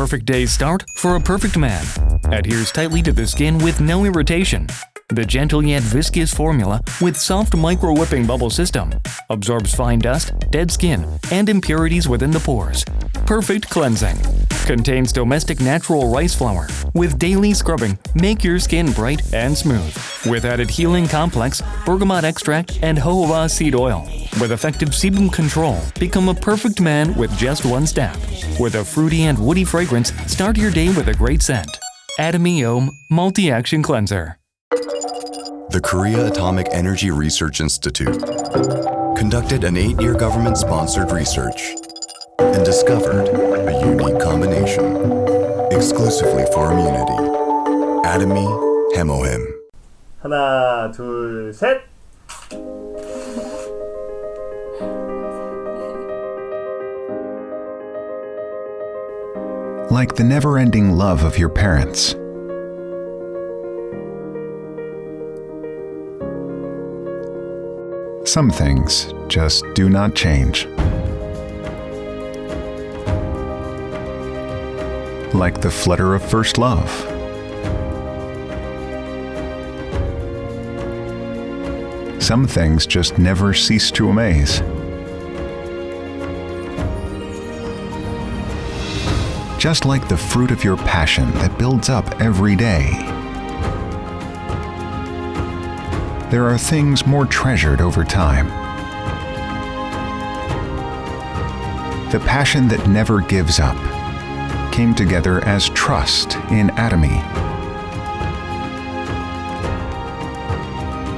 perfect day's start for a perfect man. Adheres tightly to the skin with no irritation. The gentle yet viscous formula with soft micro-whipping bubble system absorbs fine dust, dead skin, and impurities within the pores. Perfect cleansing. Contains domestic natural rice flour. With daily scrubbing, make your skin bright and smooth. With added healing complex, bergamot extract, and jojoba seed oil. With effective sebum control, become a perfect man with just one step. With a fruity and woody fragrance, start your day with a great scent. Atomy Multi-Action Cleanser. The Korea Atomic Energy Research Institute conducted an 8-year government-sponsored research and discovered a unique combination exclusively for immunity. Atomy Hemohim. 하나, 둘, 셋! Like the never-ending love of your parents. Some things just do not change. Like the flutter of first love. Some things just never cease to amaze. Just like the fruit of your passion that builds up every day. There are things more treasured over time. The passion that never gives up came together as trust in Atomy.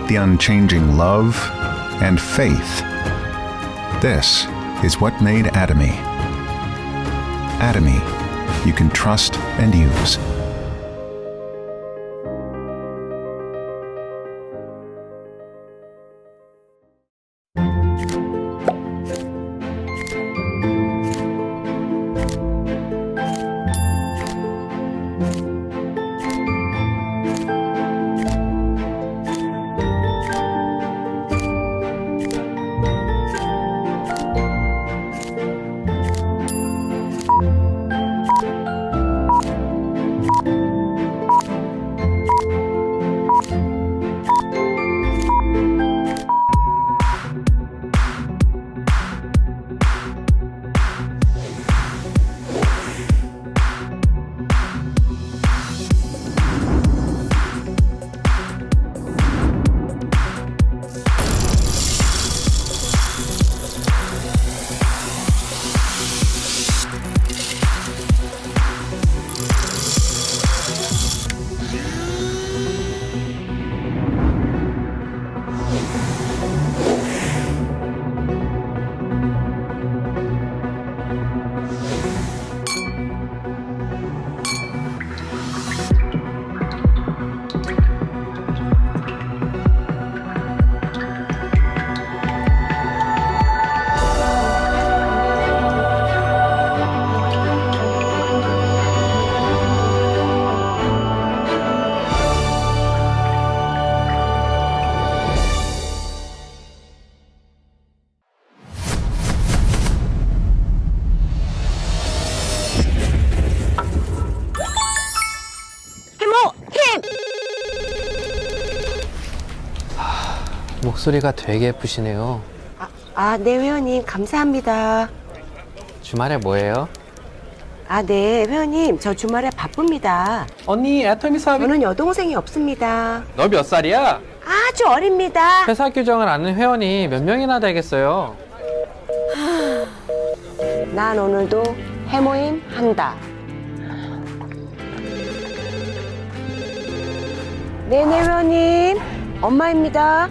The unchanging love and faith. This is what made Atomy. Atomy, you can trust and use. 목소리가 되게 예쁘시네요. 네, 회원님, 감사합니다. 주말에 뭐해요? 네, 회원님, 저 주말에 바쁩니다. 언니, 애터미 사업이... 저는 여동생이 없습니다. 너 몇 살이야? 아주 어립니다. 회사 규정을 아는 회원이 몇 명이나 되겠어요? 난 오늘도 해모임 한다. 네네, 회원님. 엄마입니다.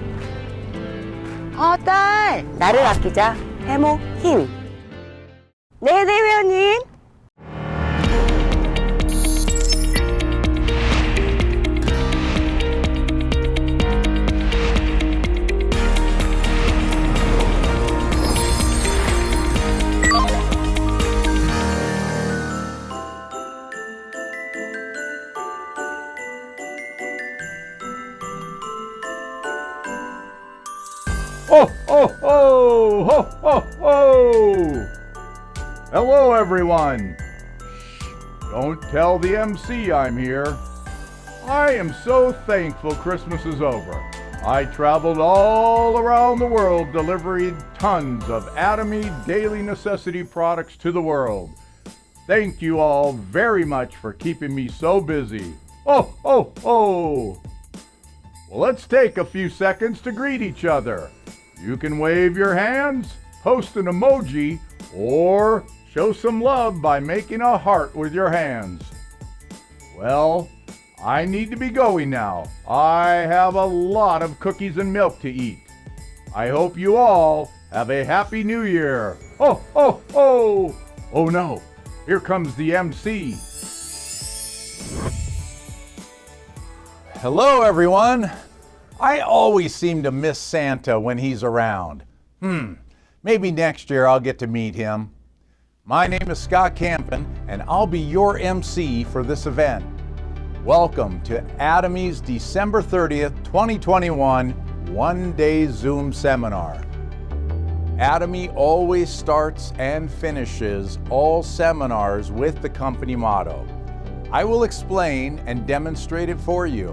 딸, 나를 아끼자. 해모 힘. 네네, 회원님. Hello, everyone. Don't tell the MC I'm here. I am so thankful Christmas is over. I traveled all around the world delivering tons of Atomy daily necessity products to the world. Thank you all very much for keeping me so busy. Oh, oh, oh! Well, let's take a few seconds to greet each other. You can wave your hands, post an emoji, or show some love by making a heart with your hands. Well, I need to be going now. I have a lot of cookies and milk to eat. I hope you all have a happy new year. Oh, oh, oh! Oh no, here comes the MC. Hello, everyone. I always seem to miss Santa when he's around. Maybe next year I'll get to meet him. My name is Scott Campen, and I'll be your MC for this event. Welcome to Atomy's December 30th, 2021 one-day Zoom seminar. Atomy always starts and finishes all seminars with the company motto. I will explain and demonstrate it for you.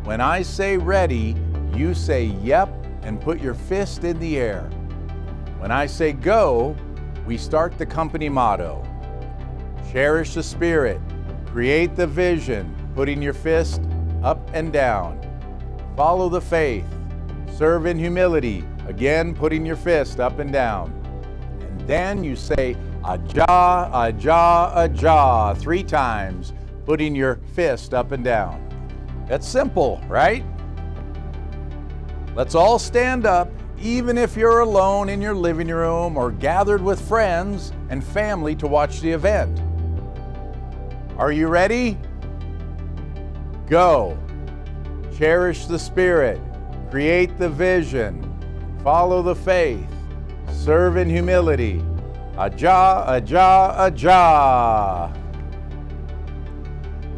When I say ready, you say yep and put your fist in the air. When I say go, we start the company motto. Cherish the spirit, create the vision, putting your fist up and down. Follow the faith, serve in humility, again putting your fist up and down. And then you say aja, aja, aja 3 times, putting your fist up and down. That's simple, right? Let's all stand up, even if you're alone in your living room or gathered with friends and family to watch the event. Are you ready? Go. Cherish the spirit, create the vision, follow the faith, serve in humility. Aja, aja, aja.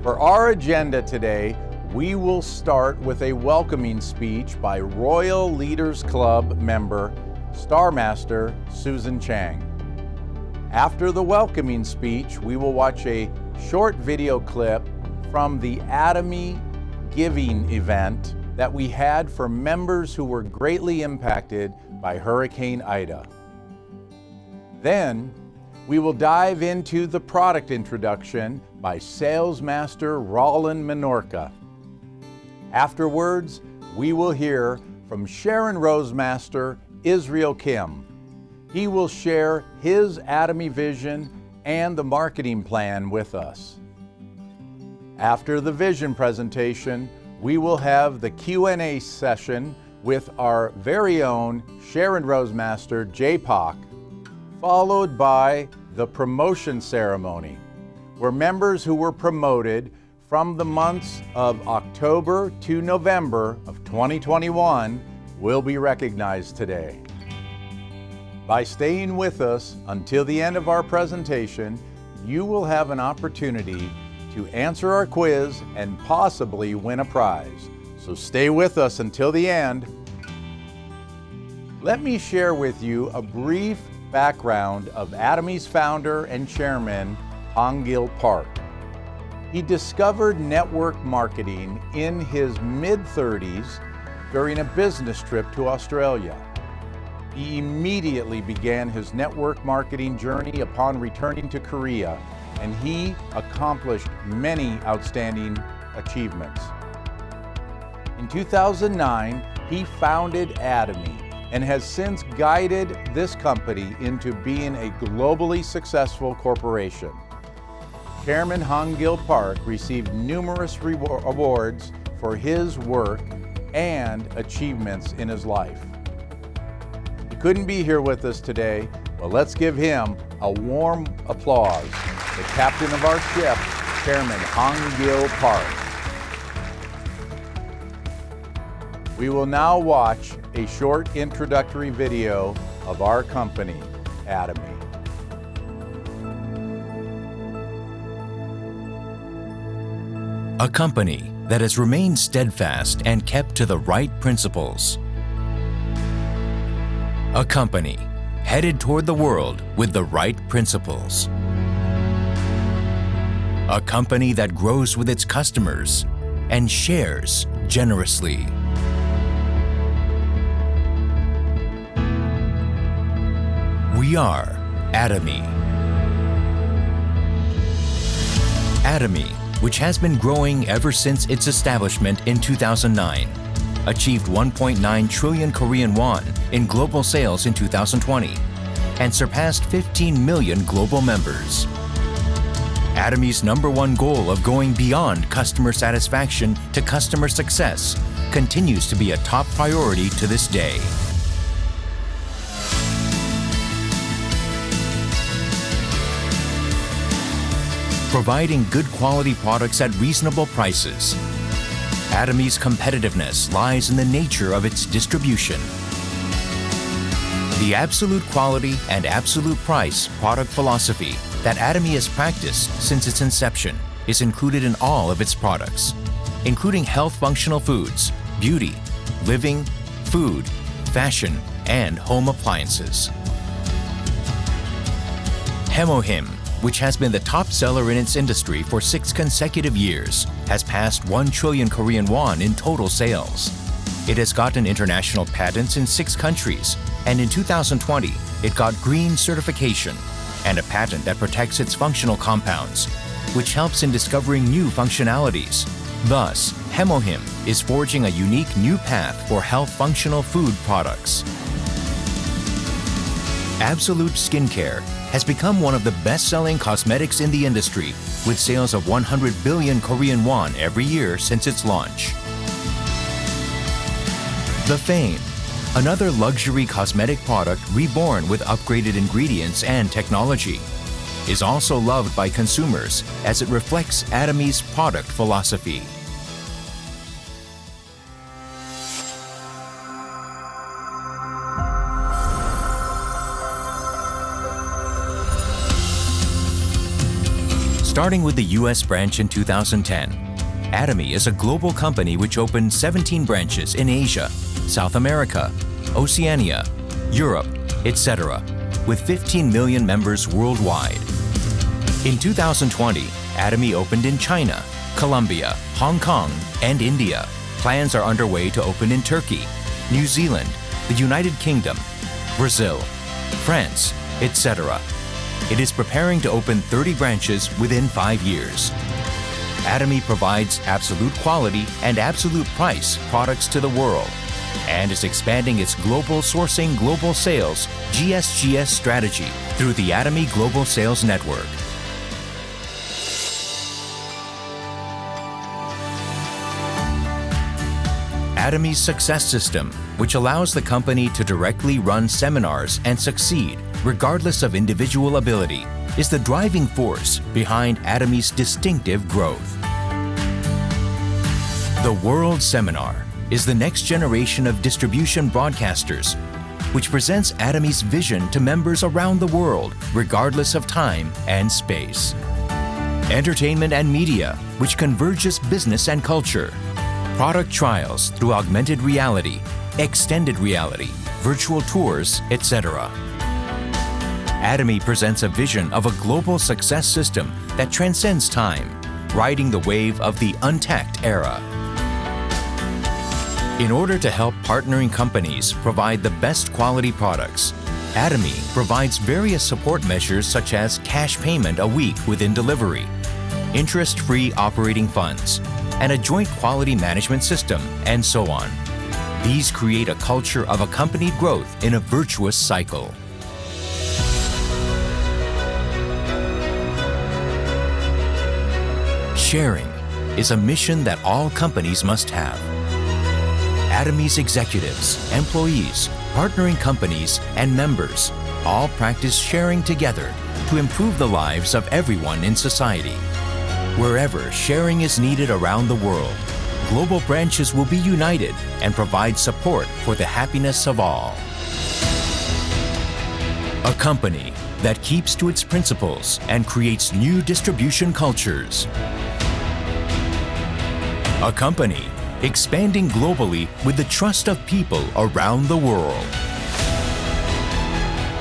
For our agenda today, we will start with a welcoming speech by Royal Leaders Club member, Star Master Susan Chang. After the welcoming speech, we will watch a short video clip from the Atomy Giving event that we had for members who were greatly impacted by Hurricane Ida. Then, we will dive into the product introduction by Sales Master Roland Menorca. Afterwards, we will hear from Sharon Rosemaster Israel Kim. He will share his Atomy vision and the marketing plan with us. After the vision presentation, we will have the Q&A session with our very own Sharon Rosemaster JPOC, followed by the promotion ceremony, where members who were promoted from the months of October to November of 2021 will be recognized today. By staying with us until the end of our presentation, you will have an opportunity to answer our quiz and possibly win a prize. So stay with us until the end. Let me share with you a brief background of Atomy's founder and chairman, Hong-Gil Park. He discovered network marketing in his mid-30s during a business trip to Australia. He immediately began his network marketing journey upon returning to Korea, and he accomplished many outstanding achievements. In 2009, he founded Atomy and has since guided this company into being a globally successful corporation. Chairman Hong-Gil Park received numerous awards for his work and achievements in his life. He couldn't be here with us today, but let's give him a warm applause. The captain of our ship, Chairman Hong-Gil Park. We will now watch a short introductory video of our company, Atomy. A company that has remained steadfast and kept to the right principles. A company headed toward the world with the right principles. a company that grows with its customers and shares generously. We are Atomy. Atomy, which has been growing ever since its establishment in 2009, achieved 1.9 trillion Korean won in global sales in 2020 and surpassed 15 million global members. Atomy's #1 goal of going beyond customer satisfaction to customer success continues to be a top priority to this day. Providing good quality products at reasonable prices. Atomy's competitiveness lies in the nature of its distribution. The absolute quality and absolute price product philosophy that Atomy has practiced since its inception is included in all of its products, including health functional foods, beauty, living, food, fashion, and home appliances. Hemohim, which has been the top seller in its industry for 6 consecutive years, has passed 1 trillion Korean won in total sales. It has gotten international patents in 6 countries, and in 2020, it got green certification and a patent that protects its functional compounds, which helps in discovering new functionalities. Thus, Hemohim is forging a unique new path for health functional food products. Absolute Skincare has become one of the best-selling cosmetics in the industry, with sales of 100 billion Korean won every year since its launch. The Fame, another luxury cosmetic product reborn with upgraded ingredients and technology, is also loved by consumers as it reflects Atomy's product philosophy. Starting with the US branch in 2010, Atomy is a global company which opened 17 branches in Asia, South America, Oceania, Europe, etc., with 15 million members worldwide. In 2020, Atomy opened in China, Colombia, Hong Kong, and India. Plans are underway to open in Turkey, New Zealand, the United Kingdom, Brazil, France, etc. It is preparing to open 30 branches within 5 years. Atomy provides absolute quality and absolute price products to the world and is expanding its global sourcing global sales GSGS strategy through the Atomy Global Sales Network. Atomy's success system, which allows the company to directly run seminars and succeed regardless of individual ability, is the driving force behind Atomy's distinctive growth. The World Seminar is the next generation of distribution broadcasters, which presents Atomy's vision to members around the world, regardless of time and space. Entertainment and media, which converges business and culture. Product trials through augmented reality, extended reality, virtual tours, etc. Atomy presents a vision of a global success system that transcends time, riding the wave of the untact era. In order to help partnering companies provide the best quality products, Atomy provides various support measures such as cash payment a week within delivery, interest-free operating funds, and a joint quality management system, and so on. These create a culture of accompanied growth in a virtuous cycle. Sharing is a mission that all companies must have. Atomy's executives, employees, partnering companies, and members all practice sharing together to improve the lives of everyone in society. Wherever sharing is needed around the world, global branches will be united and provide support for the happiness of all. A company that keeps to its principles and creates new distribution cultures. A company expanding globally with the trust of people around the world.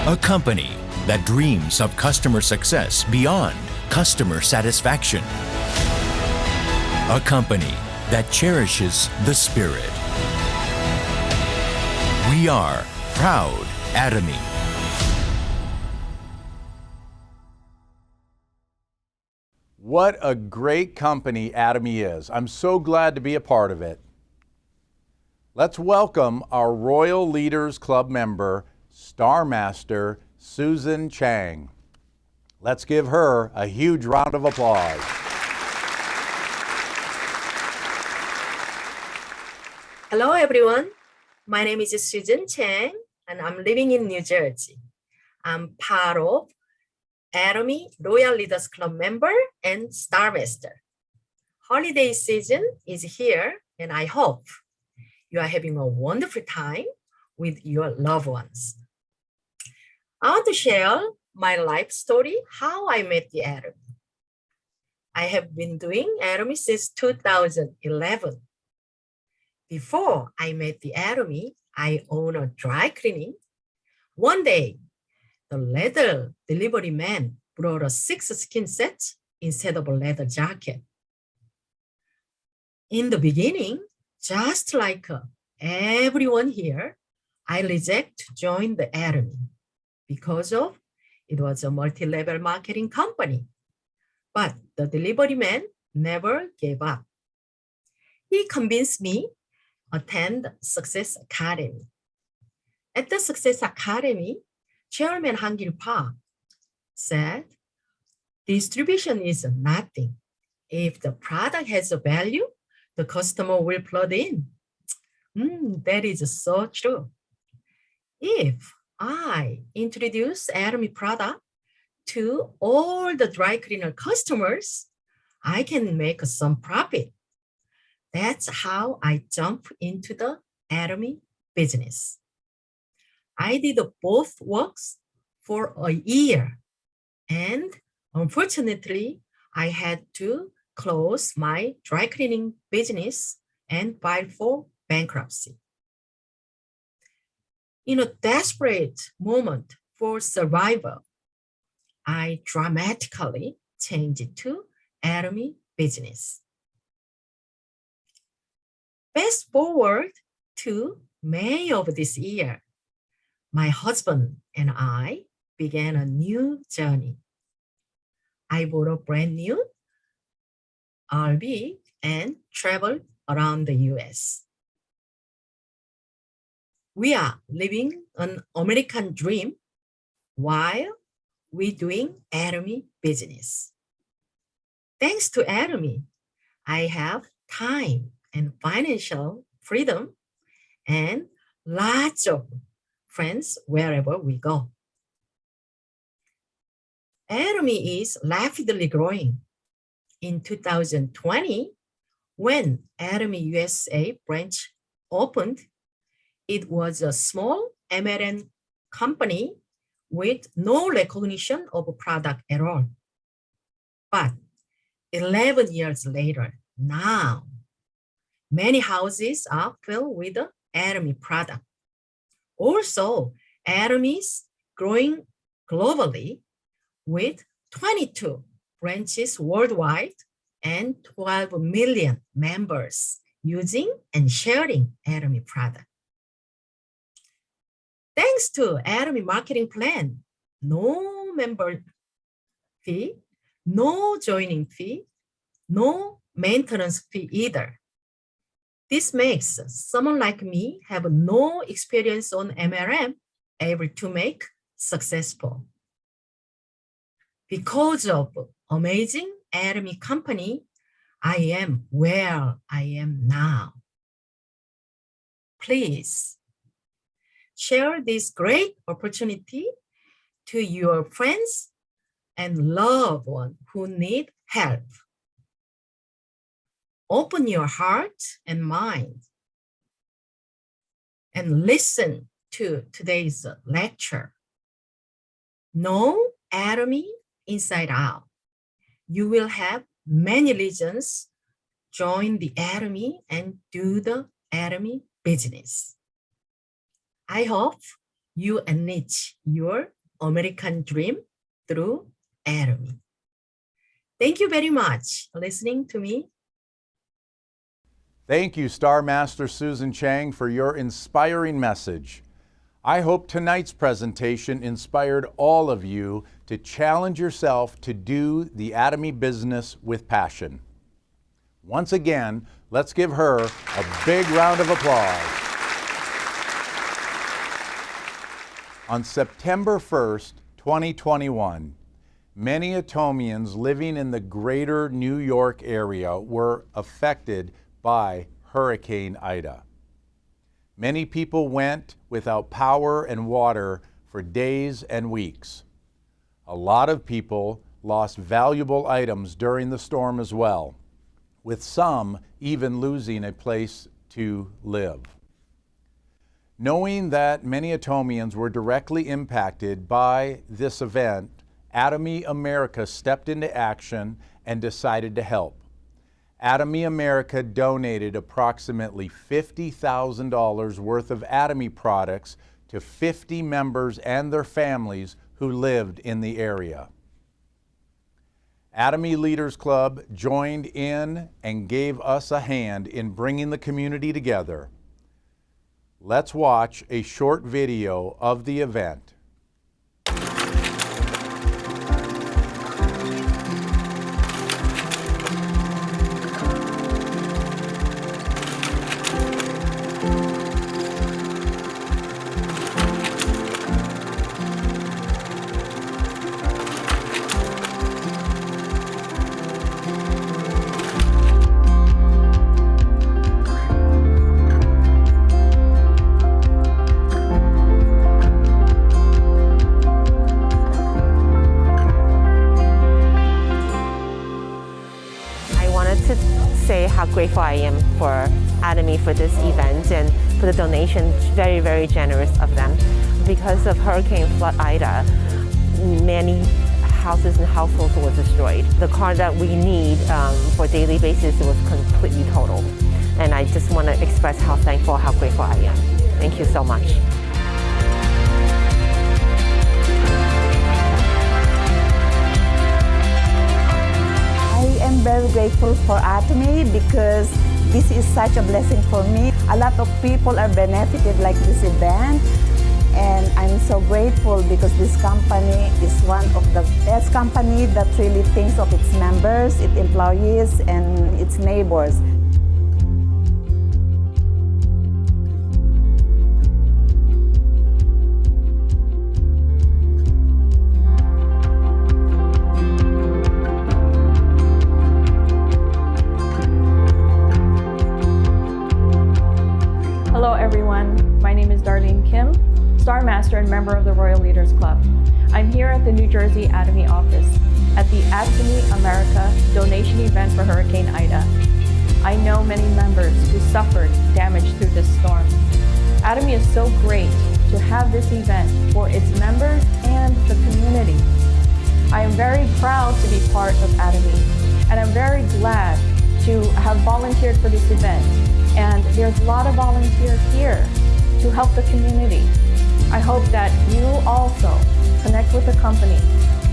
A company that dreams of customer success beyond customer satisfaction. A company that cherishes the spirit. We are proud Atomy. What a great company Atomy is. I'm so glad to be a part of it. Let's welcome our Royal Leaders Club member, Star Master Susan Chang. Let's give her a huge round of applause. Hello, everyone. My name is Susan Chang, and I'm living in New Jersey. I'm part of Atomy Royal Leaders Club member and Star Master. Holiday season is here, and I hope you are having a wonderful time with your loved ones. I want to share my life story, how I met the Atomy. I have been doing Atomy since 2011. Before I met the Atomy, I own a dry cleaning. One day, the leather delivery man brought a 6 skin set instead of a leather jacket. In the beginning, just like everyone here, I reject to join the Atomy because of it was a multi-level marketing company. But the delivery man never gave up. He convinced me attend Success Academy. At the Success Academy, Chairman Hangil Park said, distribution is nothing. If the product has a value, the customer will plug in. That is so true. If I introduce Atomy product to all the dry cleaner customers, I can make some profit. That's how I jump into the Atomy business. I did both works for a year, and unfortunately, I had to close my dry cleaning business and file for bankruptcy. In a desperate moment for survival, I dramatically changed it to Atomy business. Fast forward to May of this year, my husband and I began a new journey. I bought a brand new RV and traveled around the US. We are living an American dream while we're doing Atomy business. Thanks to Atomy, I have time and financial freedom and lots of friends wherever we go. Atomy is rapidly growing. In 2020, when Atomy USA branch opened, it was a small MLM company with no recognition of a product at all. But 11 years later, now, many houses are filled with the Atomy product. Also, Atomy is growing globally with 22 branches worldwide and 12 million members using and sharing Atomy product. Thanks to Atomy marketing plan, no member fee, no joining fee, no maintenance fee either. This makes someone like me have no experience on MLM able to make successful. Because of amazing Atomy company, I am where I am now. Please share this great opportunity to your friends and loved ones who need help. Open your heart and mind and listen to today's lecture. Know Atomy inside out. You will have many reasons join the Atomy and do the Atomy business. I hope you enrich your American dream through Atomy. Thank you very much for listening to me. Thank you, Star Master Susan Chang, for your inspiring message. I hope tonight's presentation inspired all of you to challenge yourself to do the Atomy business with passion. Once again, let's give her a big round of applause. On September 1st, 2021, many Atomians living in the greater New York area were affected by Hurricane Ida. Many people went without power and water for days and weeks. A lot of people lost valuable items during the storm as well, with some even losing a place to live. Knowing that many Atomians were directly impacted by this event, Atomy America stepped into action and decided to help. Atomy America donated approximately $50,000 worth of Atomy products to 50 members and their families who lived in the area. Atomy Leaders Club joined in and gave us a hand in bringing the community together. Let's watch a short video of the event. How grateful I am for Atomy for this event and for the donation. Very, very generous of them. Because of Hurricane Flood Ida, many houses and households were destroyed. The car that we need for daily basis was completely total. And I just want to express how thankful, how grateful I am. Thank you so much. I am very grateful for Atomy because this is such a blessing for me. A lot of people are benefited like this event, and I'm so grateful because this company is one of the best company that really thinks of its members, its employees, and its neighbors. Hello everyone, my name is Darlene Kim, Star Master and member of the Royal Leaders Club. I'm here at the New Jersey Atomy office at the Atomy America donation event for Hurricane Ida. I know many members who suffered damage through this storm. Atomy is so great to have this event for its members and the community. I am very proud to be part of Atomy, and I'm very glad to have volunteered for this event. And there's a lot of volunteers here to help the community. I hope that you also connect with the company,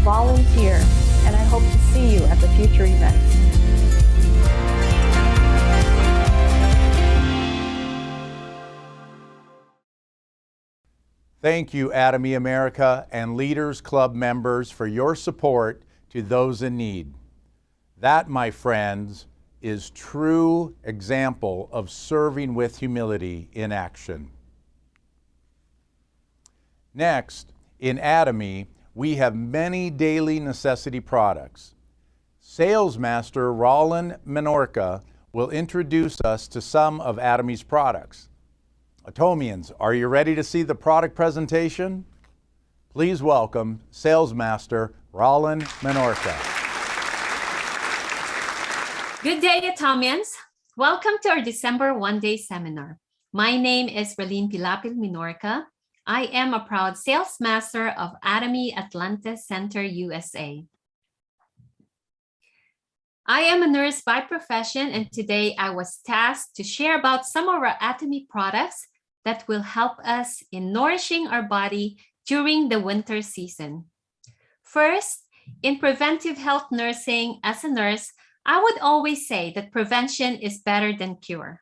volunteer, and I hope to see you at the future events. Thank you, Atomy America and Leaders Club members, for your support to those in need. That, my friends, is true example of serving with humility in action. Next, in Atomy, we have many daily necessity products. Sales Master Roland Menorca will introduce us to some of Atomy's products. Atomians, are you ready to see the product presentation? Please welcome Sales Master Roland Menorca. Good day, Atomians. Welcome to our December one-day seminar. My name is Raline Pilapil Minorca. I am a proud sales master of Atomy Atlanta Center, USA. I am a nurse by profession, and today I was tasked to share about some of our Atomy products that will help us in nourishing our body during the winter season. First In preventive health nursing, as a nurse, I would always say that prevention is better than cure.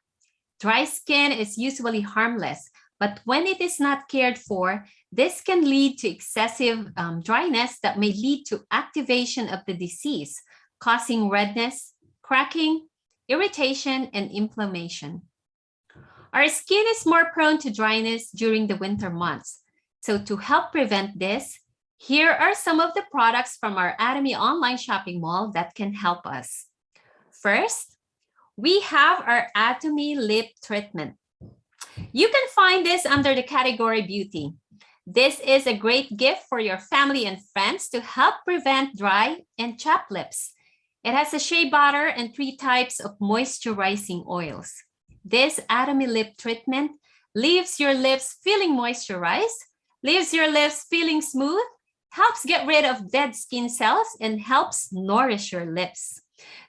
Dry skin is usually harmless, but when it is not cared for, this can lead to excessive dryness that may lead to activation of the disease, causing redness, cracking, irritation, and inflammation. Our skin is more prone to dryness during the winter months. So to help prevent this, here are some of the products from our Atomy online shopping mall that can help us. First, we have our Atomy lip treatment. You can find this under the category beauty. This is a great gift for your family and friends to help prevent dry and chapped lips. It has a shea butter and 3 types of moisturizing oils. This Atomy lip treatment leaves your lips feeling moisturized, leaves your lips feeling smooth, helps get rid of dead skin cells, and helps nourish your lips.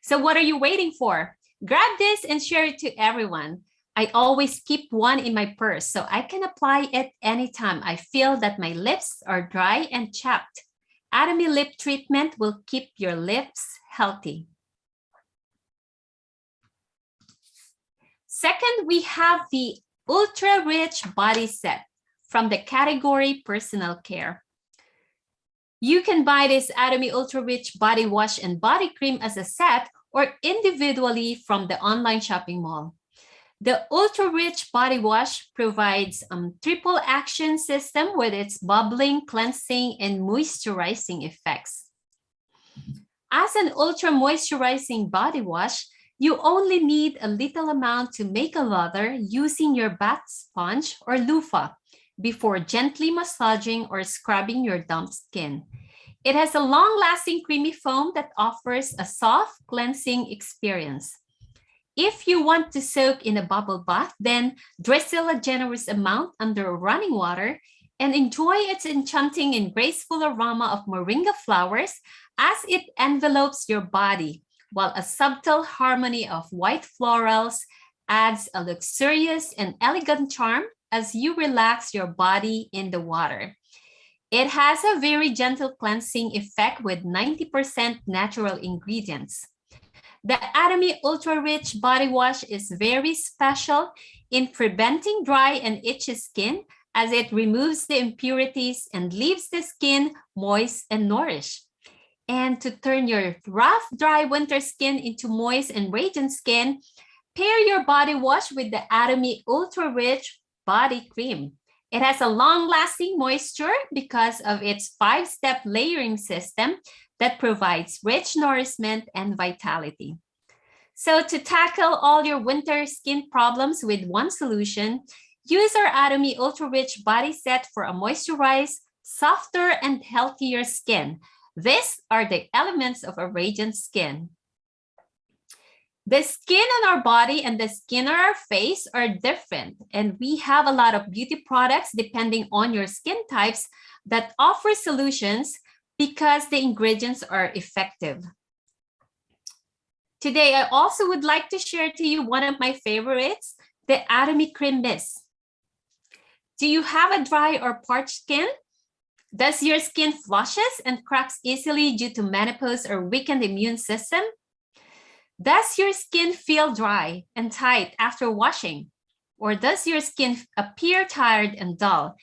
So what are you waiting for? Grab this and share it to everyone. I always keep one in my purse so I can apply it anytime I feel that my lips are dry and chapped. Atomy lip treatment will keep your lips healthy. Second, we have the Ultra Rich Body Set from the category Personal Care. You can buy this Atomy Ultra Rich Body Wash and Body Cream as a set or individually from the online shopping mall. The Ultra Rich Body Wash provides a triple action system with its bubbling, cleansing, and moisturizing effects. As an ultra moisturizing body wash, you only need a little amount to make a lather using your bath sponge or loofah before gently massaging or scrubbing your damp skin. It has a long-lasting creamy foam that offers a soft, cleansing experience. If you want to soak in a bubble bath, then drizzle a generous amount under running water and enjoy its enchanting and graceful aroma of moringa flowers as it envelopes your body, while a subtle harmony of white florals adds a luxurious and elegant charm as you relax your body in the water. It has a very gentle cleansing effect with 90% natural ingredients. The Atomy Ultra Rich Body Wash is very special in preventing dry and itchy skin as it removes the impurities and leaves the skin moist and nourished. And to turn your rough, dry winter skin into moist and radiant skin, pair your body wash with the Atomy Ultra Rich Body Cream. It has a long-lasting moisture because of its 5-step layering system that provides rich nourishment and vitality. So to tackle all your winter skin problems with one solution, use our Atomy Ultra Rich Body Set for a moisturized, softer, and healthier skin. These are the elements of a radiant skin. The skin on our body and the skin on our face are different, and we have a lot of beauty products depending on your skin types that offer solutions because the ingredients are effective. Today, I also would like to share to you one of my favorites, the Atomy Cream Mist. Do you have a dry or parched skin? Does your skin flushes and cracks easily due to menopause or weakened immune system? Does your skin feel dry and tight after washing? Or does your skin appear tired and dull?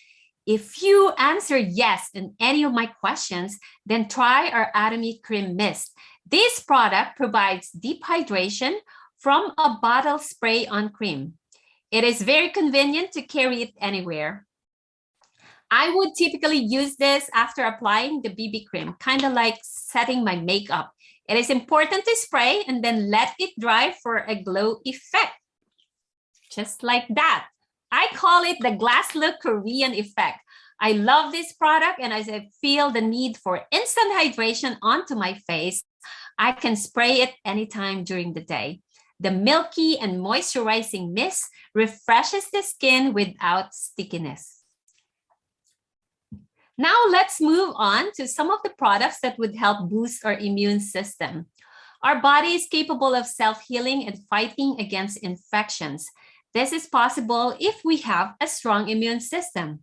If you answer yes in any of my questions, then try our Atomy Cream Mist. This product provides deep hydration from a bottle spray-on cream. It is very convenient to carry it anywhere. I would typically use this after applying the BB cream, kind of like setting my makeup. It is important to spray and then let it dry for a glow effect. Just like that. I call it the glass look Korean effect. I love this product, and as I feel the need for instant hydration onto my face, I can spray it anytime during the day. The milky and moisturizing mist refreshes the skin without stickiness. Now let's move on to some of the products that would help boost our immune system. Our body is capable of self-healing and fighting against infections. This is possible if we have a strong immune system.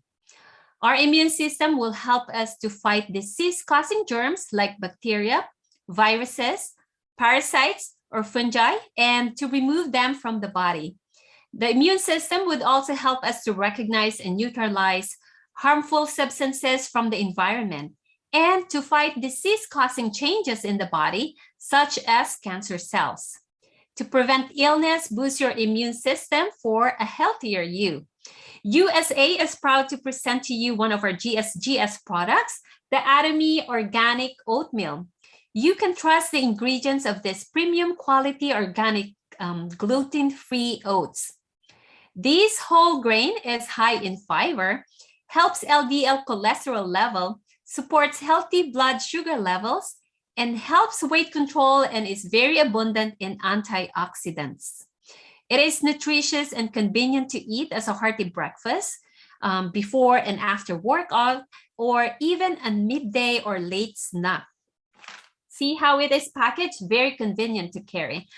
Our immune system will help us to fight disease-causing germs like bacteria, viruses, parasites, or fungi, and to remove them from the body. The immune system would also help us to recognize and neutralize harmful substances from the environment and to fight disease-causing changes in the body, such as cancer cells. To prevent illness, boost your immune system for a healthier you. USA is proud to present to you one of our GSGS products, the Atomy Organic Oatmeal. You can trust the ingredients of this premium quality organic gluten-free oats. This whole grain is high in fiber, helps LDL cholesterol level, supports healthy blood sugar levels, and helps weight control and is very abundant in antioxidants. It is nutritious and convenient to eat as a hearty breakfast, before and after workout, or even a midday or late snack. See how it is packaged? Very convenient to carry.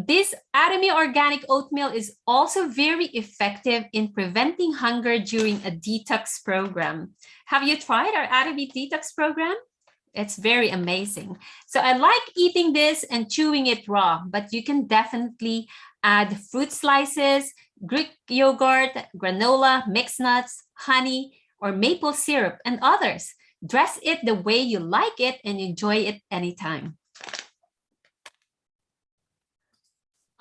This Atomy Organic Oatmeal is also very effective in preventing hunger during a detox program. Have you tried our Atomy detox program? It's very amazing. So I like eating this and chewing it raw, but you can definitely add fruit slices, Greek yogurt, granola, mixed nuts, honey, or maple syrup, and others. Dress it the way you like it and enjoy it anytime.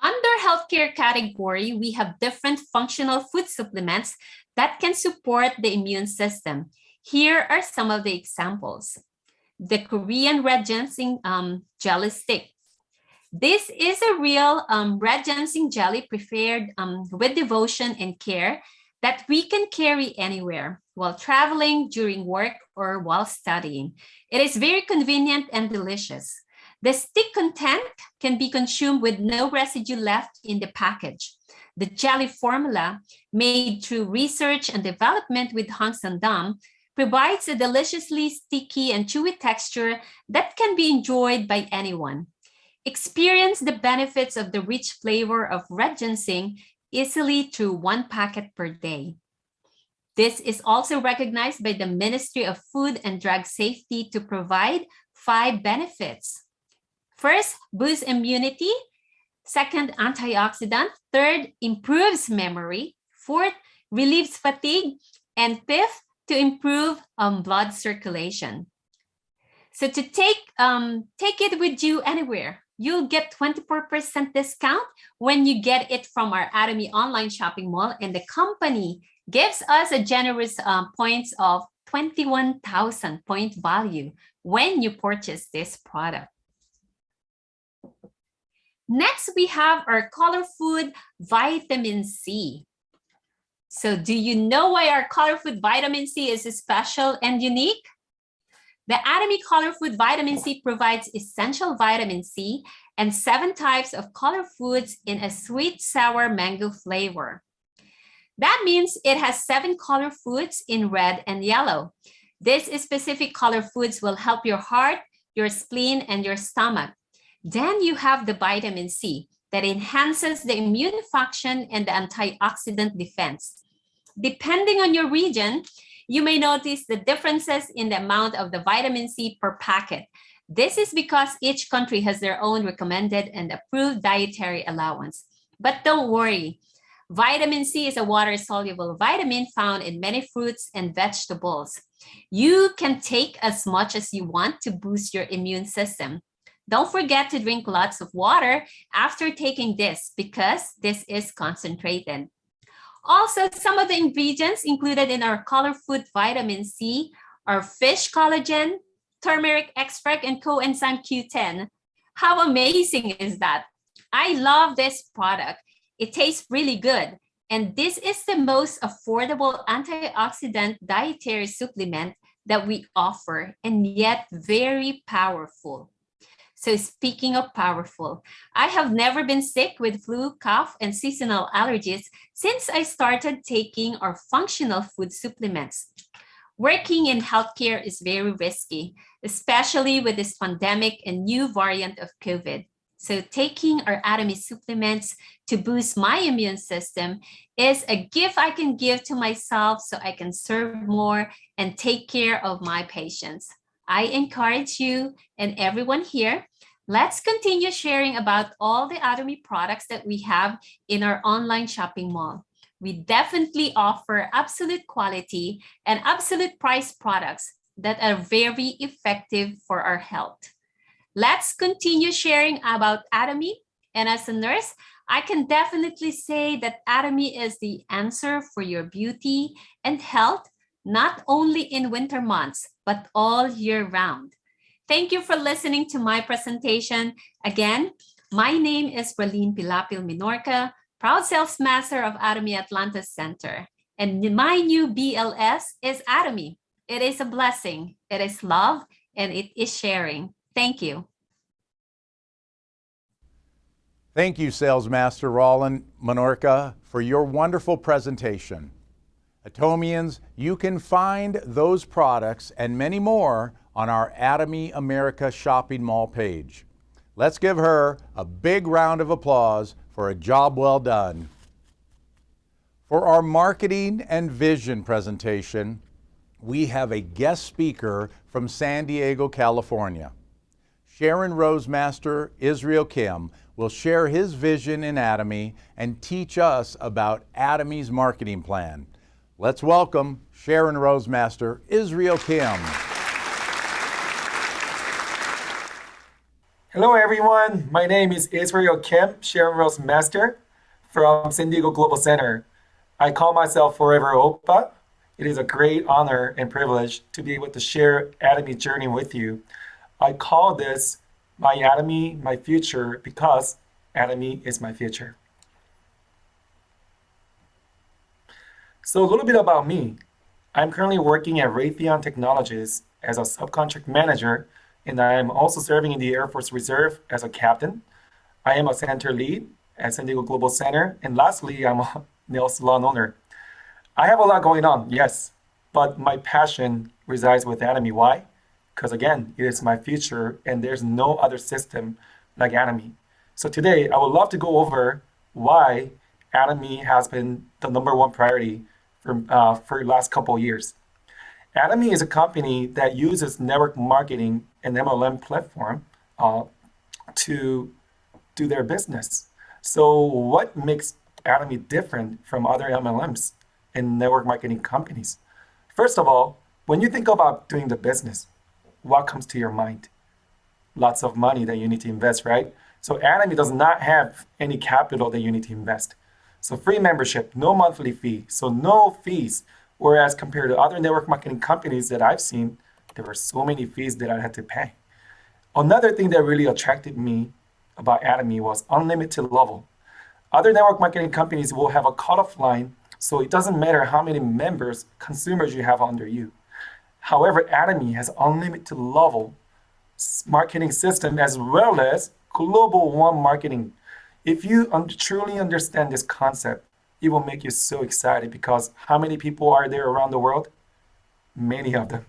Under healthcare category, we have different functional food supplements that can support the immune system. Here are some of the examples. The Korean red ginseng jelly stick. This is a real red ginseng jelly prepared with devotion and care that we can carry anywhere while traveling, during work, or while studying. It is very convenient and delicious. The stick content can be consumed with no residue left in the package. The jelly formula, made through research and development with Hong Dam, provides a deliciously sticky and chewy texture that can be enjoyed by anyone. Experience the benefits of the rich flavor of red ginseng easily through 1 packet per day. This is also recognized by the Ministry of Food and Drug Safety to provide 5 benefits. First, boosts immunity. Second, antioxidant. Third, improves memory. Fourth, relieves fatigue. And fifth, to improve blood circulation. So to take it with you anywhere. You'll get 24% discount when you get it from our Atomy online shopping mall, and the company gives us a generous points of 21,000 point value when you purchase this product. Next, we have our Color Food Vitamin C. So do you know why our Color Food Vitamin C is special and unique? The Atomy Color Food Vitamin C provides essential vitamin C and 7 types of color foods in a sweet sour mango flavor. That means it has 7 color foods in red and yellow. These specific color foods will help your heart, your spleen, and your stomach. Then you have the vitamin C that enhances the immune function and the antioxidant defense. Depending on your region, you may notice the differences in the amount of the vitamin C per packet. This is because each country has their own recommended and approved dietary allowance. But don't worry, vitamin C is a water-soluble vitamin found in many fruits and vegetables. You can take as much as you want to boost your immune system. Don't forget to drink lots of water after taking this because this is concentrated. Also, some of the ingredients included in our Color Food Vitamin C are fish collagen, turmeric extract, and coenzyme Q10. How amazing is that? I love this product. It tastes really good. And this is the most affordable antioxidant dietary supplement that we offer, and yet very powerful. So speaking of powerful, I have never been sick with flu, cough, and seasonal allergies since I started taking our functional food supplements. Working in healthcare is very risky, especially with this pandemic and new variant of COVID. So taking our Atomy supplements to boost my immune system is a gift I can give to myself so I can serve more and take care of my patients. I encourage you and everyone here, let's continue sharing about all the Atomy products that we have in our online shopping mall. We definitely offer absolute quality and absolute price products that are very effective for our health. Let's continue sharing about Atomy. And as a nurse, I can definitely say that Atomy is the answer for your beauty and health, not only in winter months, but all year round. Thank you for listening to my presentation. Again, my name is Raleen Pilapil Minorca, proud sales master of Atomy Atlanta Center. And my new BLS is Atomy. It is a blessing, it is love, and it is sharing. Thank you. Thank you, Sales Master Roland Minorca, for your wonderful presentation. Atomians, you can find those products and many more on our Atomy America Shopping Mall page. Let's give her a big round of applause for a job well done. For our marketing and vision presentation, we have a guest speaker from San Diego, California. Sharon Rosemaster Israel Kim will share his vision in Atomy and teach us about Atomy's marketing plan. Let's welcome Sharon Rosemaster Israel Kim. Hello everyone, my name is Israel Kim, Sharon Rosemaster from San Diego Global Center. I call myself Forever Oppa. It is a great honor and privilege to be able to share Atomy journey with you. I call this my Atomy, my future, because Atomy is my future. So a little bit about me. I'm currently working at Raytheon Technologies as a subcontract manager, and I am also serving in the Air Force Reserve as a captain. I am a center lead at San Diego Global Center, and lastly, I'm a nail salon owner. I have a lot going on, yes, but my passion resides with Atomy. Why? Because again, it is my future, and there's no other system like Atomy. So today, I would love to go over why Atomy has been the #1 priority for the last couple of years. Atomy is a company that uses network marketing and MLM platform to do their business. So what makes Atomy different from other MLMs and network marketing companies? First of all, when you think about doing the business, what comes to your mind? Lots of money that you need to invest, right? So Atomy does not have any capital that you need to invest. So free membership, no monthly fee, so no fees. Whereas compared to other network marketing companies that I've seen, there were so many fees that I had to pay. Another thing that really attracted me about Atomy was unlimited level. Other network marketing companies will have a cutoff line, so it doesn't matter how many members, consumers you have under you. However, Atomy has unlimited level marketing system as well as global one marketing. If you truly understand this concept, it will make you so excited because how many people are there around the world? Many of them.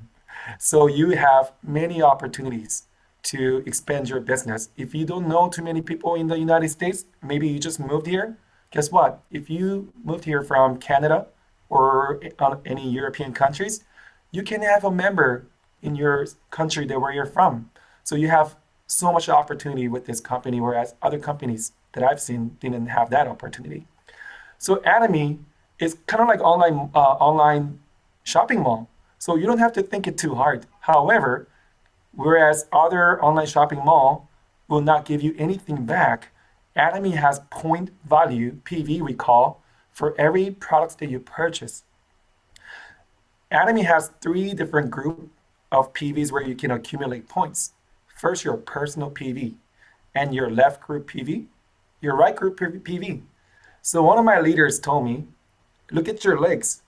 So you have many opportunities to expand your business. If you don't know too many people in the United States, maybe you just moved here. Guess what? If you moved here from Canada or any European countries, you can have a member in your country that where you're from. So you have so much opportunity with this company, whereas other companies that I've seen didn't have that opportunity. So Atomy is kind of like online shopping mall. So you don't have to think it too hard. However, whereas other online shopping mall will not give you anything back, Atomy has point value, PV we call, for every product that you purchase. Atomy has 3 different groups of PVs where you can accumulate points. First, your personal PV, and your left group PV, your right group PV. So one of my leaders told me, look at your legs,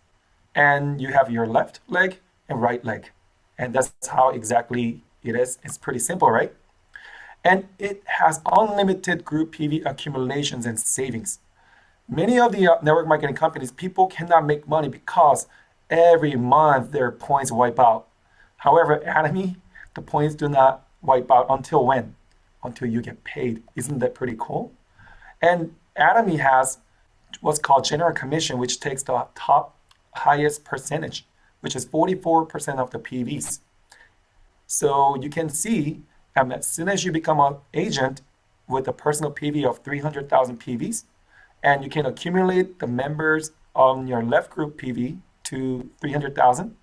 and you have your left leg and right leg. And that's how exactly it is. It's pretty simple, right? And it has unlimited group PV accumulations and savings. Many of the network marketing companies, people cannot make money because every month their points wipe out. However, Atomy, the points do not wipe out until when? until you get paid. Isn't that pretty cool? And Atomy has what's called general commission, which takes the top highest percentage, which is 44% of the PVs. So you can see as soon as you become an agent with a personal PV of 300,000 PVs, and you can accumulate the members on your left group PV to 300,000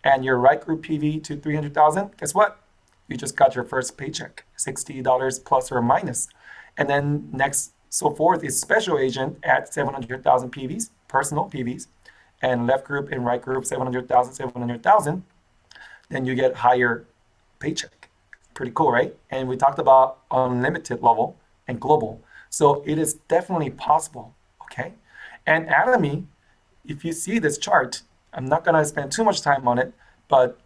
and your right group PV to 300,000, guess what? You just got your first paycheck, $60 plus or minus. And then next, so forth is special agent at 700,000 PVs, personal PVs, and left group and right group 700,000, 700,000. Then you get higher paycheck. Pretty cool, right? And we talked about unlimited level and global. So it is definitely possible, okay? And Atomy, if you see this chart, I'm not gonna spend too much time on it, but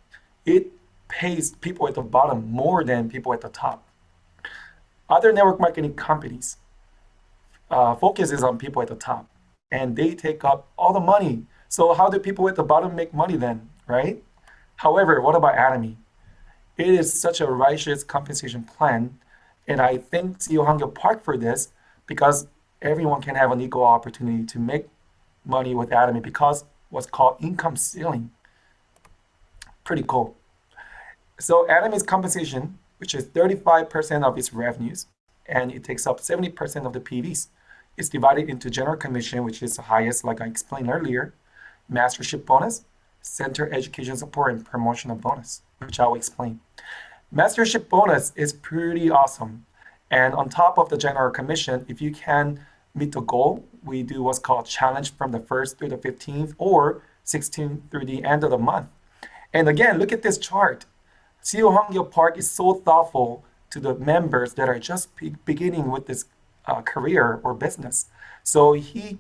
it pays people at the bottom more than people at the top. Other network marketing companies focuses on people at the top, and they take up all the money. So how do people at the bottom make money then, right? However, what about Atomy? It is such a righteous compensation plan, and I thank CEO Hangyo Park for this because everyone can have an equal opportunity to make money with Atomy because what's called income ceiling. Pretty cool. So Atomy's compensation, which is 35% of its revenues, and it takes up 70% of the PVs, is divided into general commission, which is the highest, like I explained earlier, mastership bonus, center education support, and promotional bonus, which I'll explain. Mastership bonus is pretty awesome. And on top of the general commission, if you can meet the goal, we do what's called challenge from the 1st through the 15th or 16th through the end of the month. And again, look at this chart. CEO Hangyo Park is so thoughtful to the members that are just beginning with this career or business. So he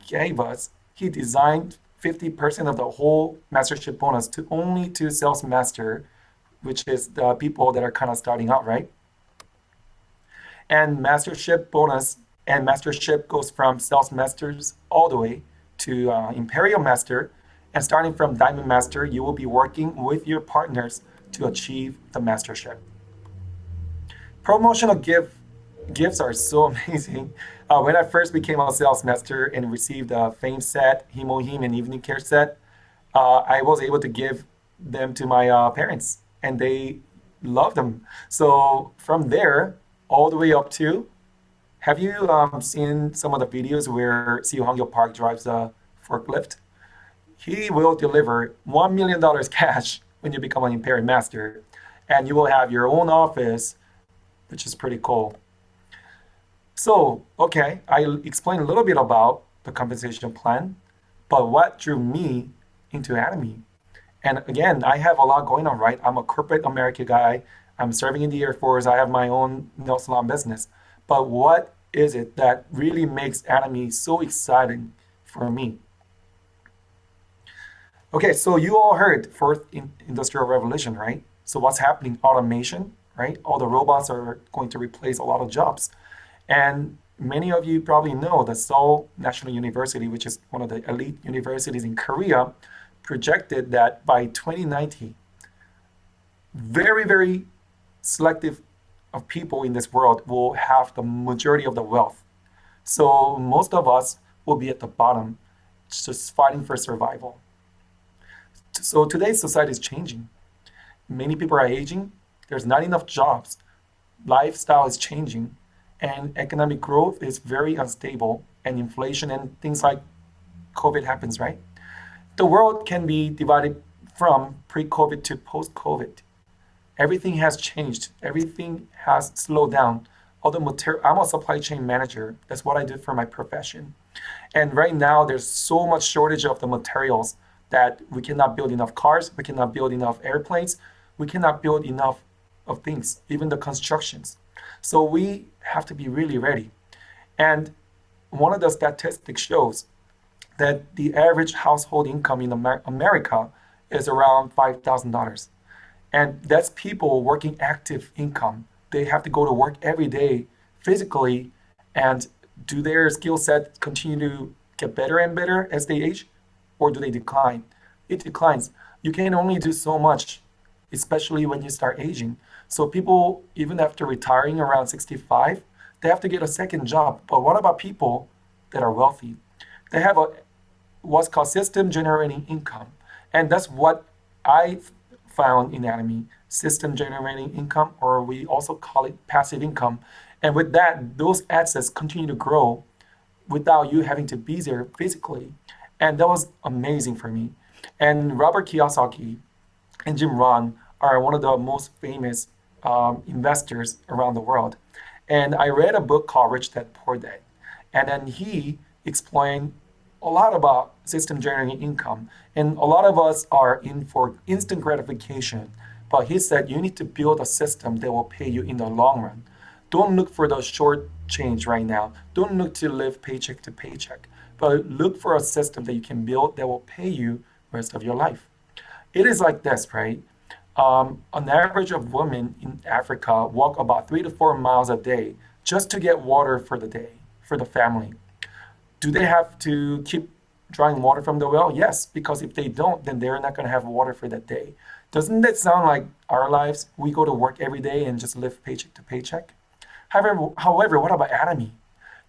designed 50% of the whole mastership bonus to only to sales master, which is the people that are kind of starting out, right? And mastership bonus and mastership goes from sales masters all the way to imperial master. And starting from diamond master, you will be working with your partners to achieve the mastership. Promotional gifts are so amazing. When I first became a sales master and received a fame set, Himohim, and evening care set, I was able to give them to my parents, and they loved them. So from there, all the way up to, have you seen some of the videos where CEO Hangyo Park drives a forklift? He will deliver $1 million cash when you become an imperial master, and you will have your own office, which is pretty cool. So, okay, I explained a little bit about the compensation plan, but what drew me into Atomy? And again, I have a lot going on, right? I'm a corporate America guy. I'm serving in the Air Force. I have my own nail salon business. But what is it that really makes Atomy so exciting for me? Okay, so you all heard fourth industrial revolution, right? So what's happening? Automation, right? All the robots are going to replace a lot of jobs. And many of you probably know that Seoul National University, which is one of the elite universities in Korea, projected that by 2090, very, very selective of people in this world will have the majority of the wealth. So most of us will be at the bottom, just fighting for survival. So today's society is changing. Many people are aging. There's not enough jobs. Lifestyle is changing. And economic growth is very unstable, and inflation and things like COVID happens, right? The world can be divided from pre-COVID to post-COVID. Everything has changed. Everything has slowed down. Although I'm a supply chain manager, that's what I do for my profession. And right now, there's so much shortage of the materials that we cannot build enough cars, we cannot build enough airplanes, we cannot build enough of things, even the constructions. So we have to be really ready. And one of the statistics shows that the average household income in America is around $5,000. And that's people working active income. They have to go to work every day physically, and do their skill set continue to get better and better as they age, or do they decline? It declines. You can only do so much especially when you start aging. So people, even after retiring around 65, they have to get a second job. But what about people that are wealthy? They have what's called system generating income. And that's what I found in Atomy, system generating income, or we also call it passive income. And with that, those assets continue to grow without you having to be there physically. And that was amazing for me. And Robert Kiyosaki and Jim Rohn are one of the most famous investors around the world. And I read a book called Rich Dad Poor Dad. And then he explained a lot about system generating income. And a lot of us are in for instant gratification. But he said you need to build a system that will pay you in the long run. Don't look for the short change right now. Don't look to live paycheck to paycheck. But look for a system that you can build that will pay you the rest of your life. It is like this, right? On average of women in Africa walk about 3 to 4 miles a day just to get water for the day, for the family. Do they have to keep drawing water from the well? Yes, because if they don't, then they're not going to have water for that day. Doesn't that sound like our lives? We go to work every day and just live paycheck to paycheck. However, what about Atomy?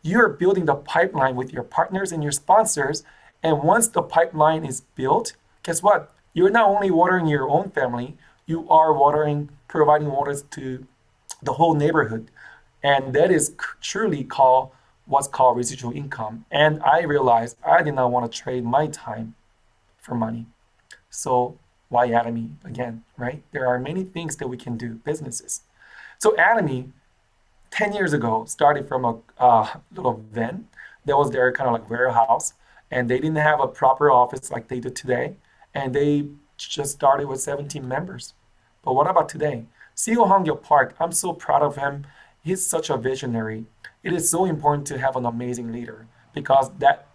You're building the pipeline with your partners and your sponsors, and once the pipeline is built, guess what? You're not only watering your own family, you are providing water to the whole neighborhood. And that is truly what's called residual income. And I realized I did not want to trade my time for money. So why Atomy again, right? There are many things that we can do, businesses. So Atomy, 10 years ago, started from a little van that was their kind of like warehouse. And they didn't have a proper office like they do today. And they just started with 17 members. But what about today? CEO Hongyo Park, I'm so proud of him. He's such a visionary. It is so important to have an amazing leader because that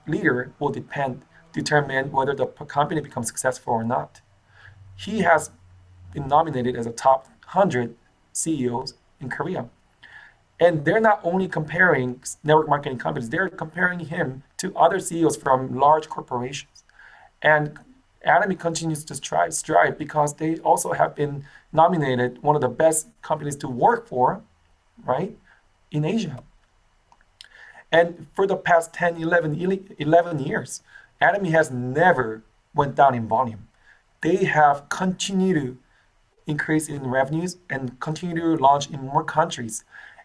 leader will determine whether the company becomes successful or not. He has been nominated as a top 100 CEOs in Korea. And they're not only comparing network marketing companies, they're comparing him to other CEOs from large corporations. And Atomy continues to strive because they also have been nominated one of the best companies to work for, right, in Asia. And for the past 10, 11 years, Atomy has never went down in volume. They have continued to increase in revenues and continue to launch in more countries.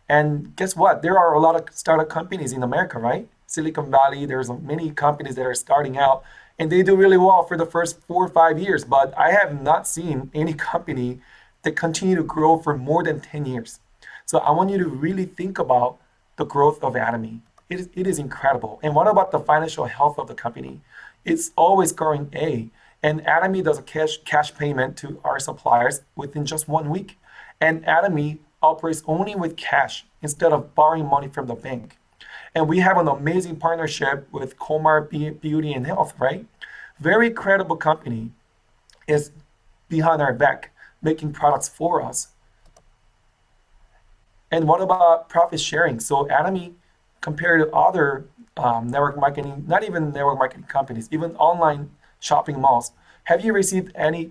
And guess what? There are a lot of startup companies in America, right? Silicon Valley, there's many companies that are starting out and they do really well for the first 4 or 5 years. But I have not seen any company that continue to grow for more than 10 years. So I want you to really think about the growth of Atomy. It is incredible. And what about the financial health of the company? It's always growing A. And Atomy does a cash payment to our suppliers within just 1 week. And Atomy operates only with cash instead of borrowing money from the bank. And we have an amazing partnership with Comar Beauty and Health, right? Very credible company is behind our back, making products for us. And what about profit sharing? So Atomy, compared to other network marketing, not even network marketing companies, even online shopping malls, have you received any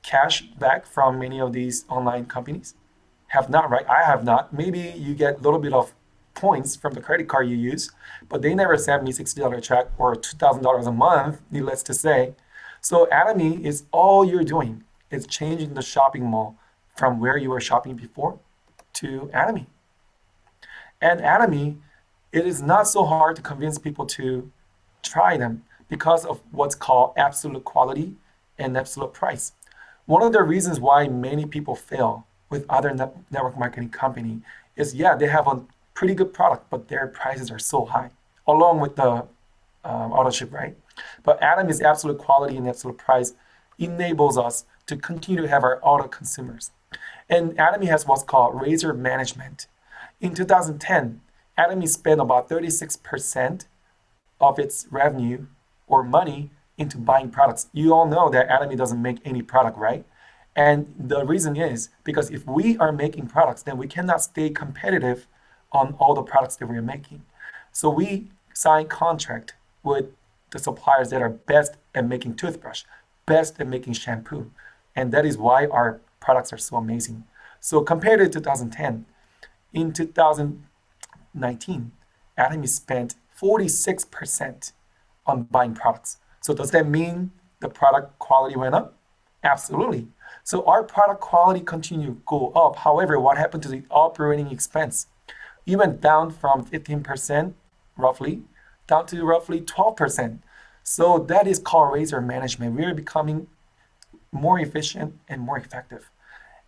cash back from any of these online companies? Have not, right? I have not. Maybe you get a little bit of points from the credit card you use, but they never sent me $60 check or $2,000 a month, needless to say. So Atomy is all you're doing is changing the shopping mall from where you were shopping before to Atomy. And Atomy, it is not so hard to convince people to try them because of what's called absolute quality and absolute price. One of the reasons why many people fail with other network marketing company is, yeah, they have a pretty good product, but their prices are so high, along with the auto ship, right? But Atomy's absolute quality and absolute price enables us to continue to have our auto consumers. And Atomy has what's called razor management. In 2010, Atomy spent about 36% of its revenue or money into buying products. You all know that Atomy doesn't make any product, right? And the reason is because if we are making products, then we cannot stay competitive on all the products that we're making. So we sign contract with the suppliers that are best at making toothbrush, best at making shampoo, And that is why our products are so amazing. So compared to 2010, in 2019, Atomy spent 46% on buying products. So does that mean the product quality went up? Absolutely. So our product quality continued to go up. However, what happened to the operating expense? It went down from 15% roughly down to roughly 12%. So that is called razor management. We are becoming more efficient and more effective.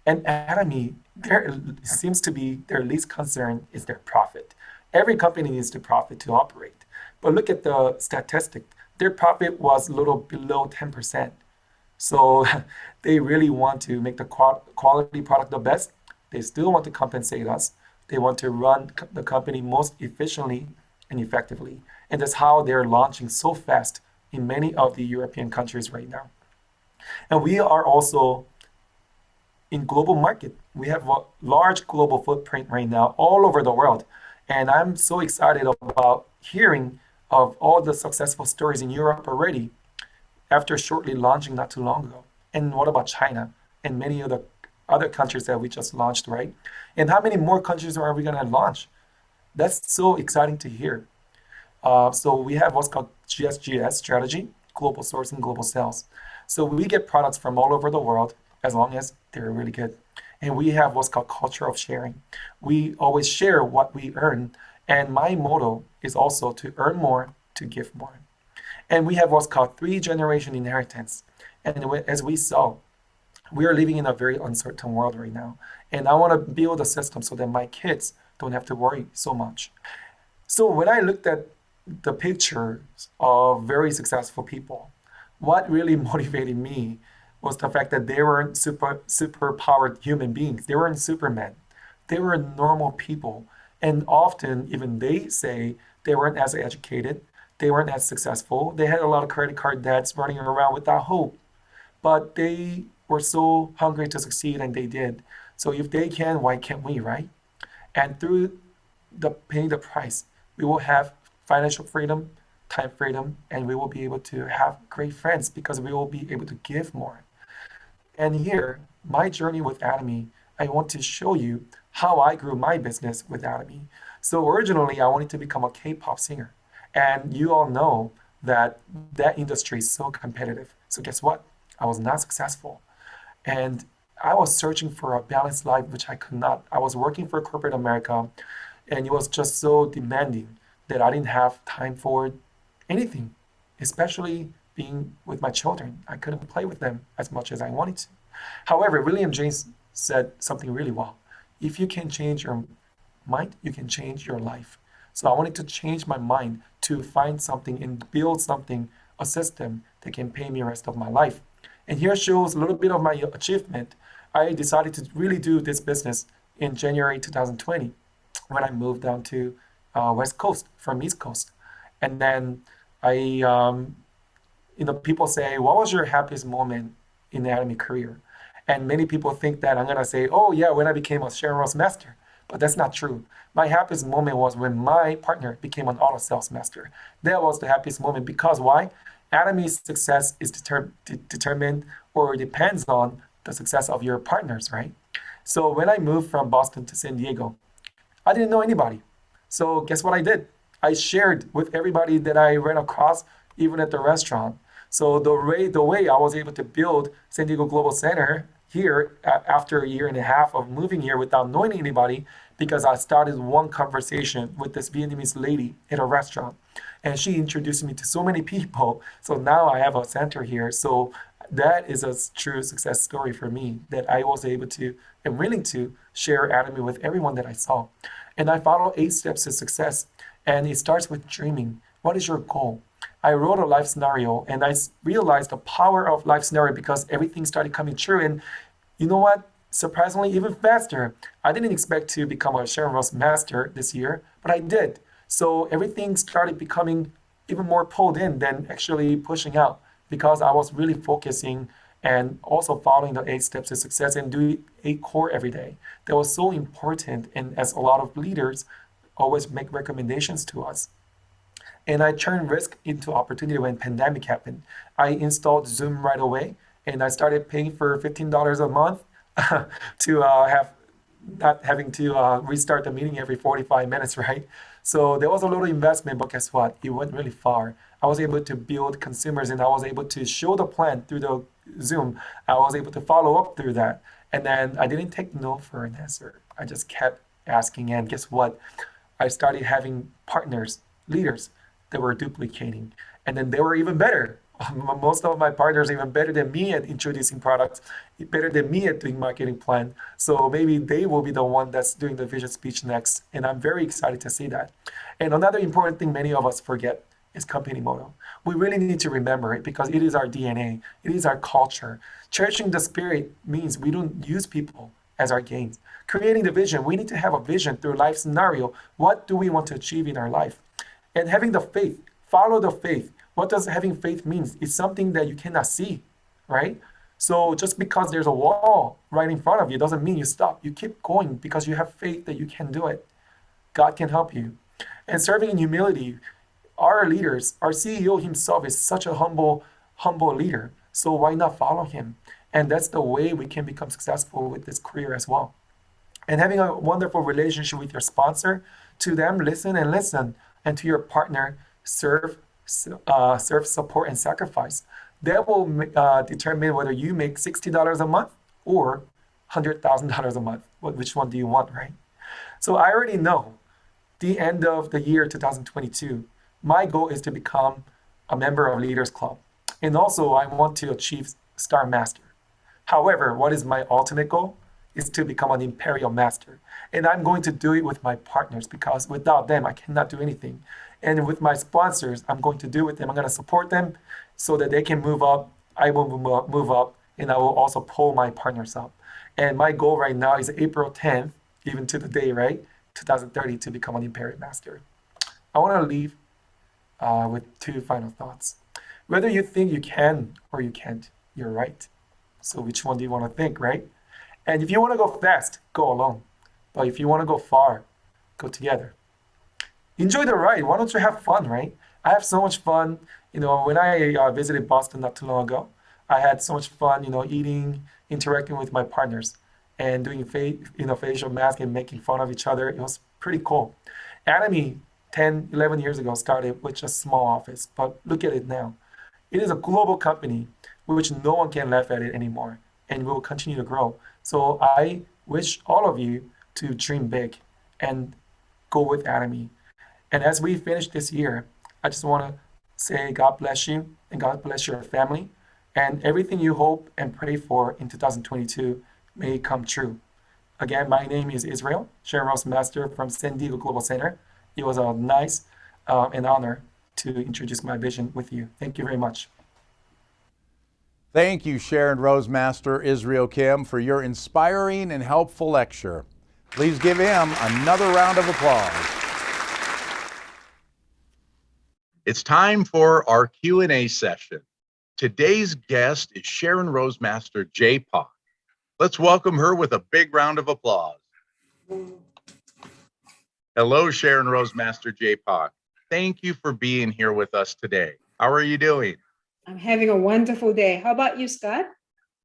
And Atomy, there seems to be their least concern is their profit. Every company needs to profit to operate. But look at the statistic. Their profit was a little below 10%. So they really want to make the quality product the best. They still want to compensate us. They want to run the company most efficiently and effectively. And that's how they're launching so fast in many of the European countries right now. And we are also in global market. We have a large global footprint right now all over the world. And I'm so excited about hearing of all the successful stories in Europe already after shortly launching not too long ago. And what about China and many of the other countries that we just launched, right? And how many more countries are we going to launch? That's so exciting to hear. So we have what's called GSGS strategy, global sourcing, global sales. So we get products from all over the world as long as they're really good. And we have what's called culture of sharing. We always share what we earn. And my motto is also to earn more, to give more. And we have what's called 3-generation inheritance. And as we saw, we are living in a very uncertain world right now. And I want to build a system so that my kids don't have to worry so much. So when I looked at the pictures of very successful people, what really motivated me was the fact that they weren't super powered human beings. They weren't supermen. They were normal people. And often even they say they weren't as educated. They weren't as successful. They had a lot of credit card debts running around without hope. But they were so hungry to succeed, and they did. So if they can, why can't we, right? And through paying the price, we will have financial freedom, time freedom, and we will be able to have great friends because we will be able to give more. And here, my journey with Atomy, I want to show you how I grew my business with Atomy. So originally, I wanted to become a K-pop singer. And you all know that that industry is so competitive. So guess what? I was not successful. And I was searching for a balanced life, which I could not. I was working for corporate America, and it was just so demanding that I didn't have time for anything, especially being with my children. I couldn't play with them as much as I wanted to. However, William James said something really well. If you can change your mind, you can change your life. So I wanted to change my mind to find something and build something, a system that can pay me the rest of my life. And here shows a little bit of my achievement. I decided to really do this business in January 2020 when I moved down to West Coast from East Coast. And then people say, what was your happiest moment in the Atomy career? And many people think that I'm gonna say, oh yeah, when I became a Sharon Ross master. But that's not true. My happiest moment was when my partner became an auto sales master. That was the happiest moment because why? Atomy's success is determined or depends on the success of your partners, right? So when I moved from Boston to San Diego, I didn't know anybody. So guess what I did? I shared with everybody that I ran across, even at the restaurant. So the way I was able to build San Diego Global Center here after a year and a half of moving here without knowing anybody, because I started one conversation with this Vietnamese lady at a restaurant. And she introduced me to so many people. So now I have a center here. So that is a true success story for me, that I was able to and willing to share Atomy with everyone that I saw. And I follow 8 steps to success. And it starts with dreaming. What is your goal? I wrote a life scenario and I realized the power of life scenario because everything started coming true. And you know what? Surprisingly, even faster. I didn't expect to become a Sharon Ross master this year, but I did. So everything started becoming even more pulled in than actually pushing out because I was really focusing and also following the 8 steps to success and doing 8 core every day. That was so important. And as a lot of leaders always make recommendations to us. And I turned risk into opportunity when pandemic happened. I installed Zoom right away and I started paying for $15 a month to have not having to restart the meeting every 45 minutes, right? So there was a little investment, but guess what? It went really far. I was able to build consumers, and I was able to show the plan through the Zoom. I was able to follow up through that. And then I didn't take no for an answer. I just kept asking, and guess what? I started having partners, leaders that were duplicating, and then they were even better. Most of my partners are even better than me at introducing products, better than me at doing marketing plan. So maybe they will be the one that's doing the vision speech next. And I'm very excited to see that. And another important thing many of us forget is company motto. We really need to remember it because it is our DNA. It is our culture. Cherishing the spirit means we don't use people as our gains. Creating the vision, we need to have a vision through life scenario. What do we want to achieve in our life? And having the faith, follow the faith. What does having faith mean? It's something that you cannot see, right? So just because there's a wall right in front of you doesn't mean you stop. You keep going because you have faith that you can do it. God can help you. And serving in humility, our leaders, our CEO himself is such a humble leader. So why not follow him? And that's the way we can become successful with this career as well. And having a wonderful relationship with your sponsor, to them, listen and listen. And to your partner, serve, support, and sacrifice. That will determine whether you make $60 a month or $100,000 a month. Which one do you want, right? So I already know the end of the year 2022, my goal is to become a member of Leaders Club. And also I want to achieve Star Master. However, what is my ultimate goal? Is to become an Imperial Master. And I'm going to do it with my partners because without them, I cannot do anything. And with my sponsors, I'm going to do it with them. I'm going to support them so that they can move up. I will move up, and I will also pull my partners up. And my goal right now is April 10th, even to the day, right? 2030 to become an Imperial Master. I want to leave with two final thoughts. Whether you think you can or you can't, you're right. So which one do you want to think, right? And if you want to go fast, go alone. But if you want to go far, go together. Enjoy the ride. Why don't you have fun, right? I have so much fun. When I visited Boston not too long ago, I had so much fun, eating, interacting with my partners, and doing facial mask and making fun of each other. It was pretty cool. Atomy 10, 11 years ago started with a small office, but look at it now. It is a global company which no one can laugh at it anymore, and will continue to grow. So I wish all of you to dream big and go with Atomy. And as we finish this year, I just want to say God bless you and God bless your family, and everything you hope and pray for in 2022 may come true. Again, my name is Israel, Sharon Rose Master from San Diego Global Center. It was a nice and honor to introduce my vision with you. Thank you very much. Thank you, Sharon Rose Master Israel Kim, for your inspiring and helpful lecture. Please give him another round of applause. It's time for our Q&A session. Today's guest is Sharon Rose Master J-Pak. Let's welcome her with a big round of applause. Hello, Sharon Rose Master J-Pak. Thank you for being here with us today. How are you doing? I'm having a wonderful day. How about you, Scott?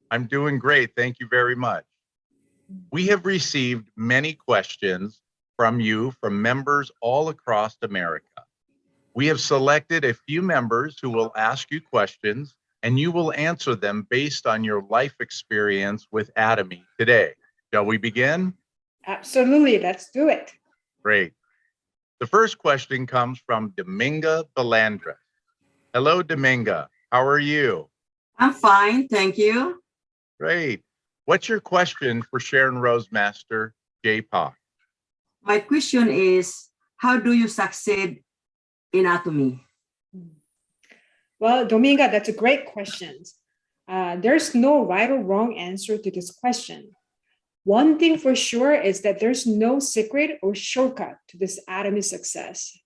I'm doing great. Thank you very much. We have received many questions from you from members all across America. We have selected a few members who will ask you questions, and you will answer them based on your life experience with Atomy today. Shall we begin? Absolutely. Let's do it. Great. The first question comes from Dominga Belandra. Hello, Dominga. How are you? I'm fine, thank you. Great. What's your question for Sharon Rose Master J-Pak? My question is, how do you succeed in Atomy? Well, Dominga, that's a great question. There's no right or wrong answer to this question. One thing for sure is that there's no secret or shortcut to this Atomy success.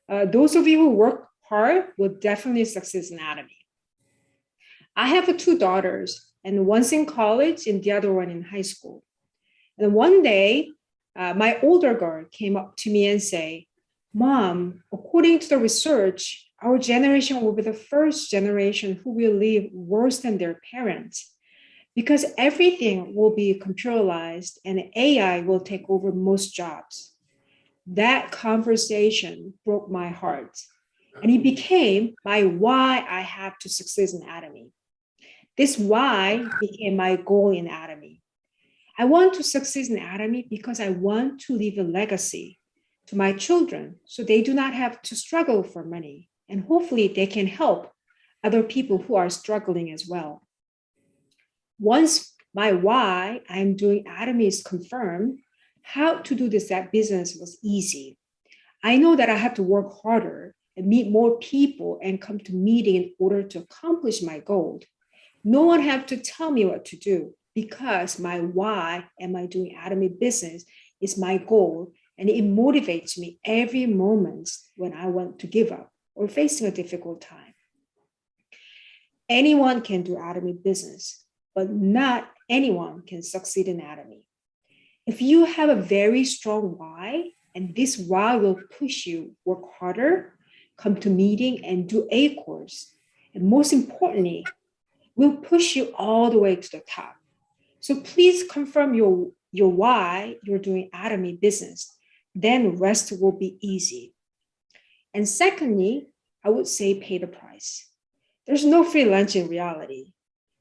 Those of you who work hard will definitely succeed in Atomy. I have two daughters, and one's in college and the other one in high school. And one day, my older girl came up to me and said, "Mom, according to the research, Our generation will be the first generation who will live worse than their parents because everything will be computerized and AI will take over most jobs. That conversation broke my heart, and it became my why I have to succeed in Atomy. This why became my goal in Atomy. I want to succeed in Atomy because I want to leave a legacy to my children so they do not have to struggle for money, and hopefully they can help other people who are struggling as well. Once my why I'm doing Atomy is confirmed, how to do this at business was easy. I know that I have to work harder and meet more people and come to meeting in order to accomplish my goal. No one have to tell me what to do because my why am I doing Atomy business is my goal, and it motivates me every moment when I want to give up or facing a difficult time. Anyone can do Atomy business, but not anyone can succeed in Atomy. If you have a very strong why, and this why will push you work harder, come to meeting and do A course, and most importantly, will push you all the way to the top. So please confirm your why you're doing Atomy business. Then rest will be easy. And secondly, I would say pay the price. There's no free lunch in reality.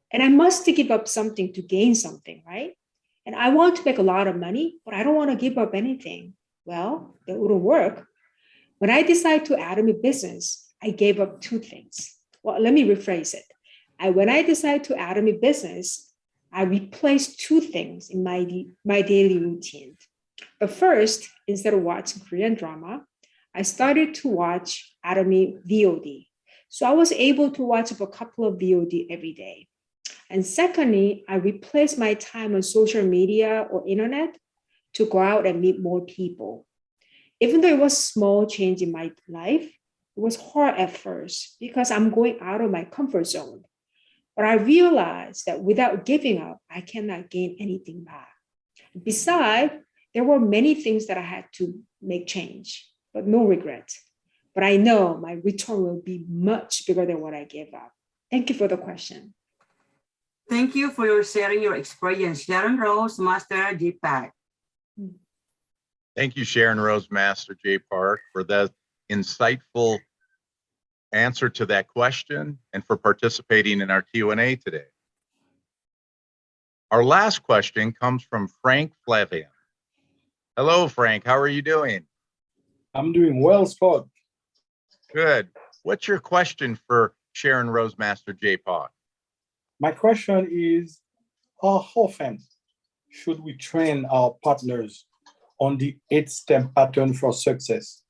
And I must give up something to gain something, right? And I want to make a lot of money, but I don't want to give up anything. Well, that wouldn't work. When I decided to Atomy business, I gave up two things. Well, let me rephrase it. When I decided to Atomy business, I replaced two things in my daily routine. But first, instead of watching Korean drama, I started to watch Atomy VOD. So I was able to watch a couple of VOD every day. And secondly, I replaced my time on social media or internet to go out and meet more people. Even though it was a small change in my life, it was hard at first because I'm going out of my comfort zone. But I realized that without giving up, I cannot gain anything back. Besides, there were many things that I had to make change, but no regret. But I know my return will be much bigger than what I gave up. Thank you for the question. Thank you for your sharing your experience, Sharon Rose, Master J-Pack. Thank you, Sharon Rose, Master J. Park, for that insightful answer to that question and for participating in our Q&A today. Our last question comes from Frank Flavian. Hello, Frank. How are you doing? I'm doing well, Scott. Good. What's your question for Sharon Rose, Master J. Park? My question is, how often should we train our partners on the 8-step pattern for success?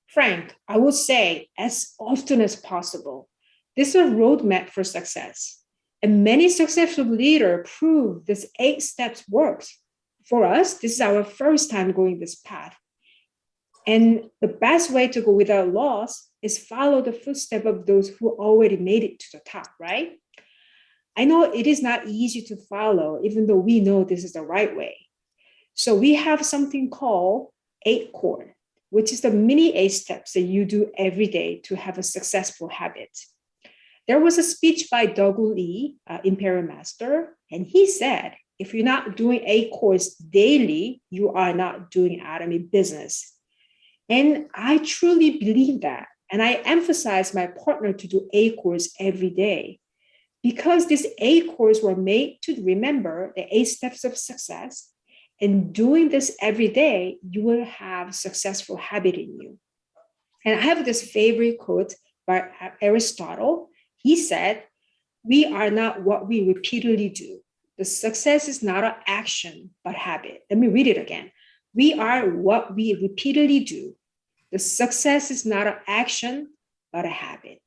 Frank, I would say as often as possible. This is a roadmap for success. And many successful leaders prove this 8 steps works. For us, this is our first time going this path. And the best way to go without loss is follow the footsteps of those who already made it to the top, right? I know it is not easy to follow, even though we know this is the right way. So we have something called 8 core, which is the mini 8 steps that you do every day to have a successful habit. There was a speech by Doug Lee, Imperial Master, and he said, if you're not doing 8 cores daily, you are not doing Atomy business. And I truly believe that. And I emphasize my partner to do 8 cores every day because these 8 cores were made to remember the 8 steps of success. And doing this every day, you will have successful habit in you. And I have this favorite quote by Aristotle. He said, we are not what we repeatedly do. The success is not an action, but habit. Let me read it again. We are what we repeatedly do. The success is not an action, but a habit.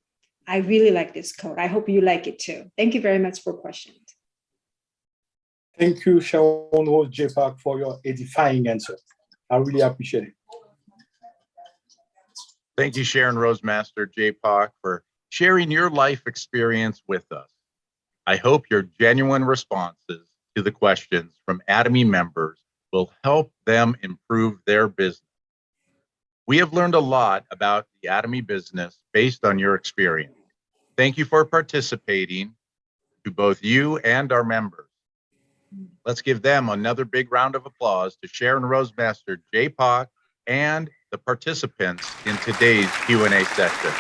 I really like this quote. I hope you like it too. Thank you very much for questions. Thank you, Sharon Rose J. Park, for your edifying answer. I really appreciate it. Thank you, Sharon Rose, Master J. Park, for sharing your life experience with us. I hope your genuine responses to the questions from Atomy members will help them improve their business. We have learned a lot about the Atomy business based on your experience. Thank you for participating, to both you and our members. Let's give them another big round of applause to Sharon Rosemaster, Jay Pak, and the participants in today's Q&A session.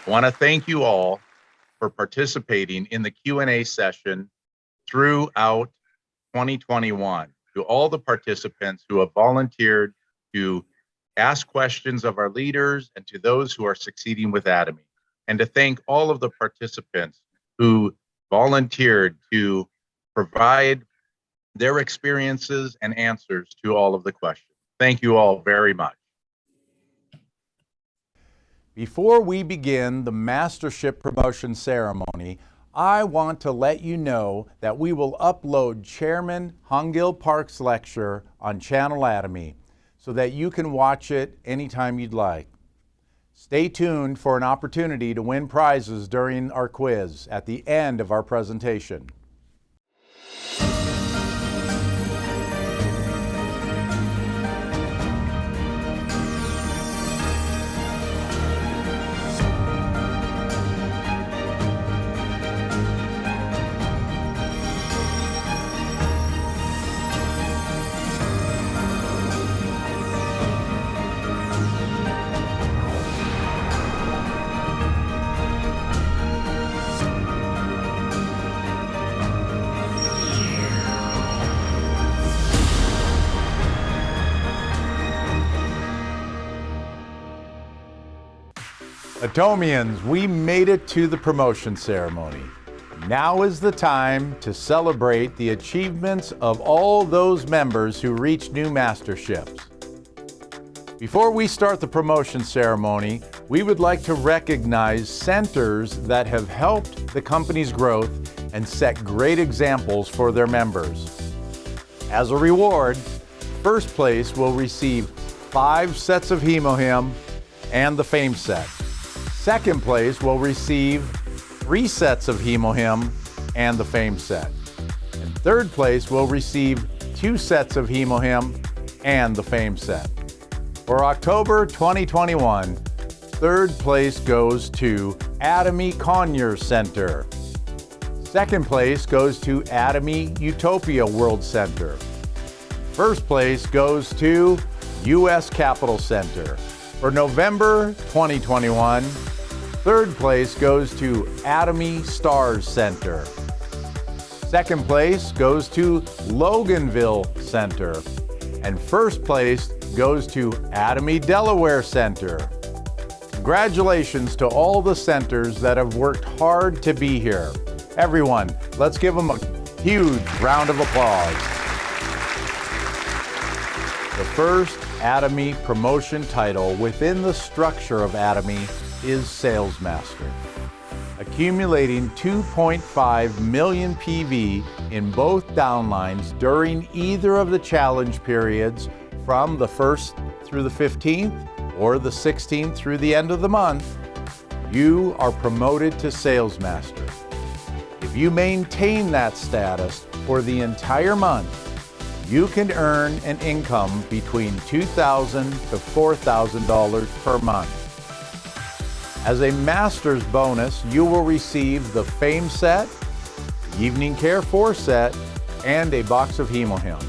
I want to thank you all for participating in the Q&A session throughout 2021. To all the participants who have volunteered to ask questions of our leaders and to those who are succeeding with Atomy. And to thank all of the participants who volunteered to provide their experiences and answers to all of the questions. Thank you all very much. Before we begin the mastership promotion ceremony, I want to let you know that we will upload Chairman Hongil Park's lecture on Channel Atomy so that you can watch it anytime you'd like. Stay tuned for an opportunity to win prizes during our quiz at the end of our presentation. Atomians, we made it to the promotion ceremony. Now is the time to celebrate the achievements of all those members who reached new masterships. Before we start the promotion ceremony, we would like to recognize centers that have helped the company's growth and set great examples for their members. As a reward, first place will receive 5 sets of HemoHim and the Fame set. Second place will receive 3 sets of HemoHim and the Fame set. And third place will receive 2 sets of HemoHim and the Fame set. For October 2021, third place goes to Atomy Conyers Center. Second place goes to Atomy Utopia World Center. First place goes to U.S. Capitol Center. For November 2021, third place goes to Atomy Stars Center. Second place goes to Loganville Center. And first place goes to Atomy Delaware Center. Congratulations to all the centers that have worked hard to be here. Everyone, let's give them a huge round of applause. The first Atomy promotion title within the structure of Atomy is Sales Master. Accumulating 2.5 million PV in both downlines during either of the challenge periods from the 1st through the 15th or the 16th through the end of the month, you are promoted to Sales Master. If you maintain that status for the entire month, you can earn an income between $2,000 to $4,000 per month. As a master's bonus, you will receive the Fame set, Evening Care 4 set, and a box of HemoHim.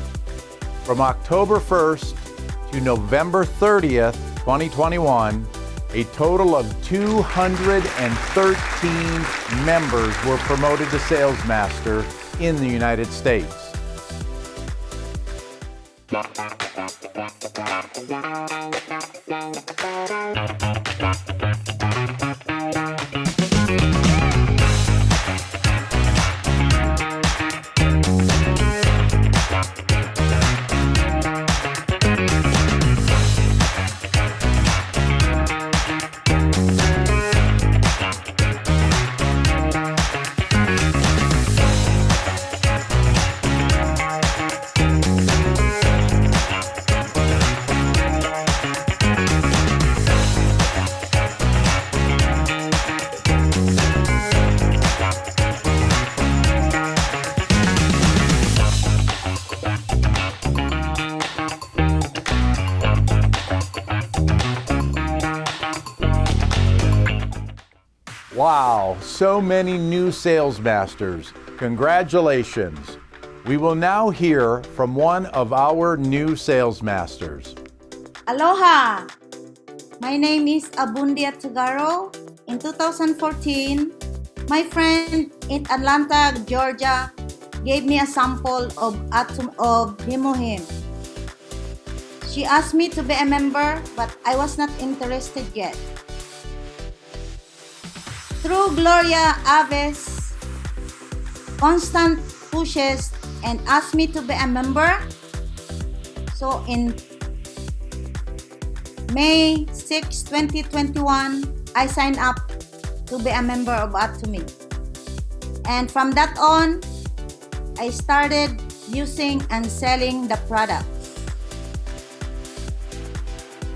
From October 1st to November 30th, 2021, a total of 213 members were promoted to Sales Master in the United States. Wow, so many new sales masters. Congratulations. We will now hear from one of our new sales masters. Aloha! My name is Abundia Tugaro. In 2014, my friend in Atlanta, Georgia, gave me a sample of Himohim. She asked me to be a member, but I was not interested yet. Through Gloria Aves' constant pushes and asked me to be a member, so in May 6, 2021, I signed up to be a member of Atomy. And from that on, I started using and selling the products.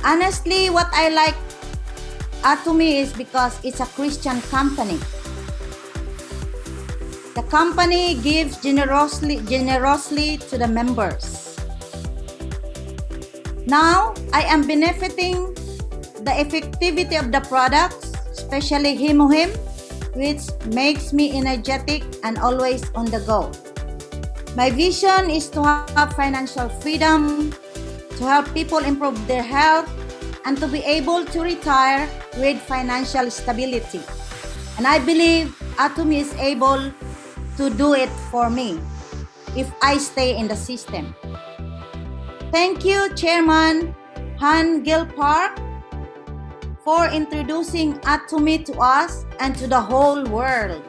Honestly, what I like Atomy is because it's a Christian company. The company gives generously to the members. Now, I am benefiting the effectivity of the products, especially Himohim, which makes me energetic and always on the go. My vision is to have financial freedom, to help people improve their health, and to be able to retire with financial stability. And I believe Atomy is able to do it for me if I stay in the system. Thank you, Chairman Han Gil Park, for introducing Atomy to us and to the whole world.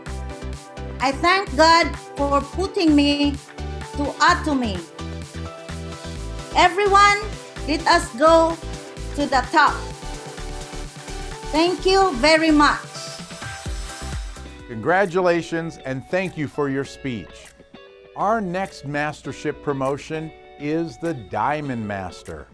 I thank God for putting me to Atomy. Everyone, let us go to the top. Thank you very much. Congratulations and thank you for your speech. Our next mastership promotion is the Diamond Master.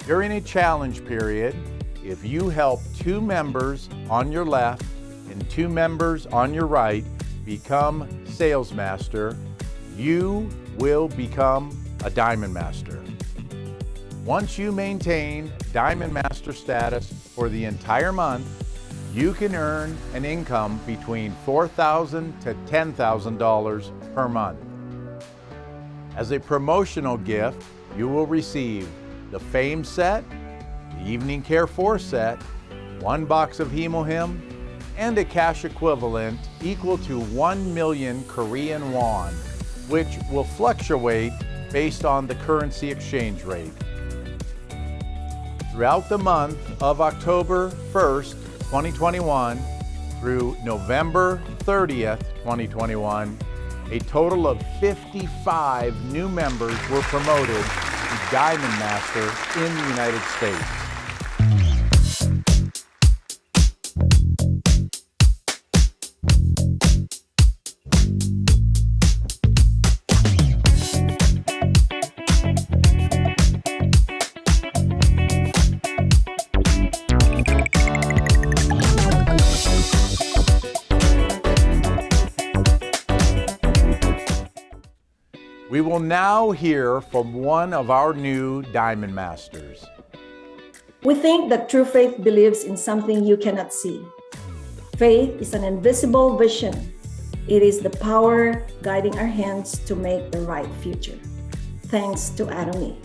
During a challenge period, if you help 2 members on your left and 2 members on your right become Sales Master, you will become a Diamond Master. Once you maintain Diamond Master status for the entire month, you can earn an income between $4,000 to $10,000 per month. As a promotional gift, you will receive the Fame set, the Evening Care 4 set, 1 box of Himohim, and a cash equivalent equal to 1 million Korean won, which will fluctuate based on the currency exchange rate. Throughout the month of October 1st, 2021 through November 30th, 2021, a total of 55 new members were promoted to Diamond Master in the United States. We will now hear from one of our new Diamond Masters. We think that true faith believes in something you cannot see. Faith is an invisible vision. It is the power guiding our hands to make the right future. Thanks to Atomy.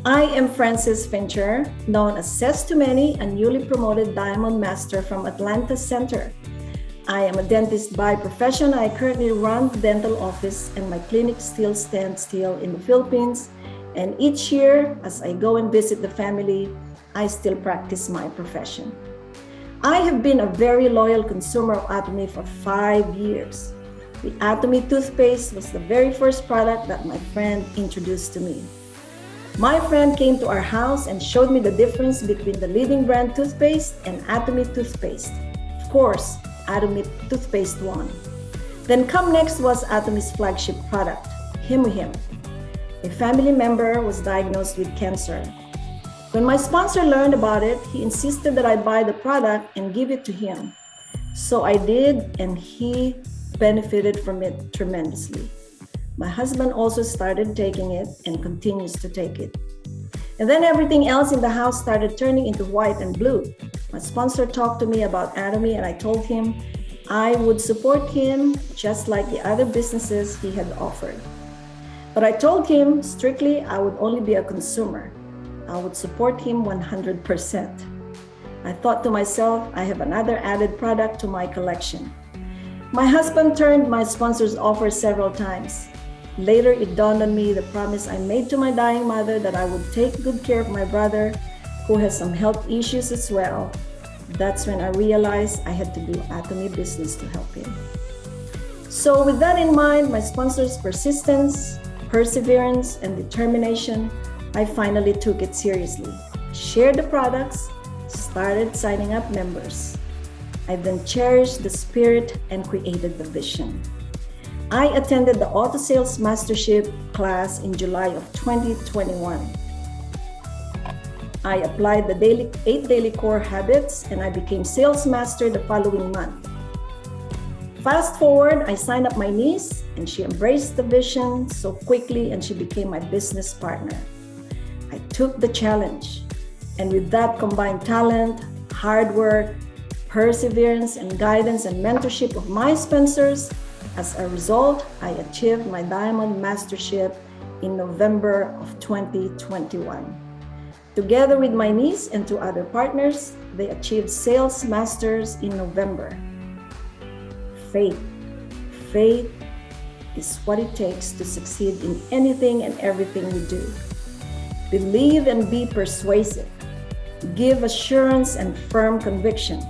I am Frances Fincher, known as Says to Many, a newly promoted Diamond Master from Atlanta Center. I am a dentist by profession. I currently run the dental office and my clinic still stands still in the Philippines. And each year, as I go and visit the family, I still practice my profession. I have been a very loyal consumer of Atomy for 5 years. The Atomy toothpaste was the very first product that my friend introduced to me. My friend came to our house and showed me the difference between the leading brand toothpaste and Atomy toothpaste. Of course, Atomy toothpaste won. Then come next was Atomy's flagship product, Himohim. A family member was diagnosed with cancer. When my sponsor learned about it, he insisted that I buy the product and give it to him. So I did, and he benefited from it tremendously. My husband also started taking it and continues to take it. And then everything else in the house started turning into white and blue. My sponsor talked to me about Atomy, and I told him I would support him just like the other businesses he had offered. But I told him strictly I would only be a consumer. I would support him 100%. I thought to myself, I have another added product to my collection. My husband turned my sponsor's offer several times. Later, it dawned on me the promise I made to my dying mother that I would take good care of my brother, who has some health issues as well. That's when I realized I had to do Atomy business to help him. So with that in mind, my sponsor's persistence, perseverance, and determination, I finally took it seriously, shared the products, started signing up members. I then cherished the spirit and created the vision. I attended the Auto Sales Mastership class in July of 2021. I applied the 8 daily core habits, and I became sales master the following month. Fast forward, I signed up my niece, and she embraced the vision so quickly, and she became my business partner. I took the challenge, and with that combined talent, hard work, perseverance, and guidance and mentorship of my sponsors, as a result, I achieved my Diamond Mastership in November of 2021. Together with my niece and 2 other partners, they achieved Sales Masters in November. Faith. Faith is what it takes to succeed in anything and everything we do. Believe and be persuasive. Give assurance and firm conviction.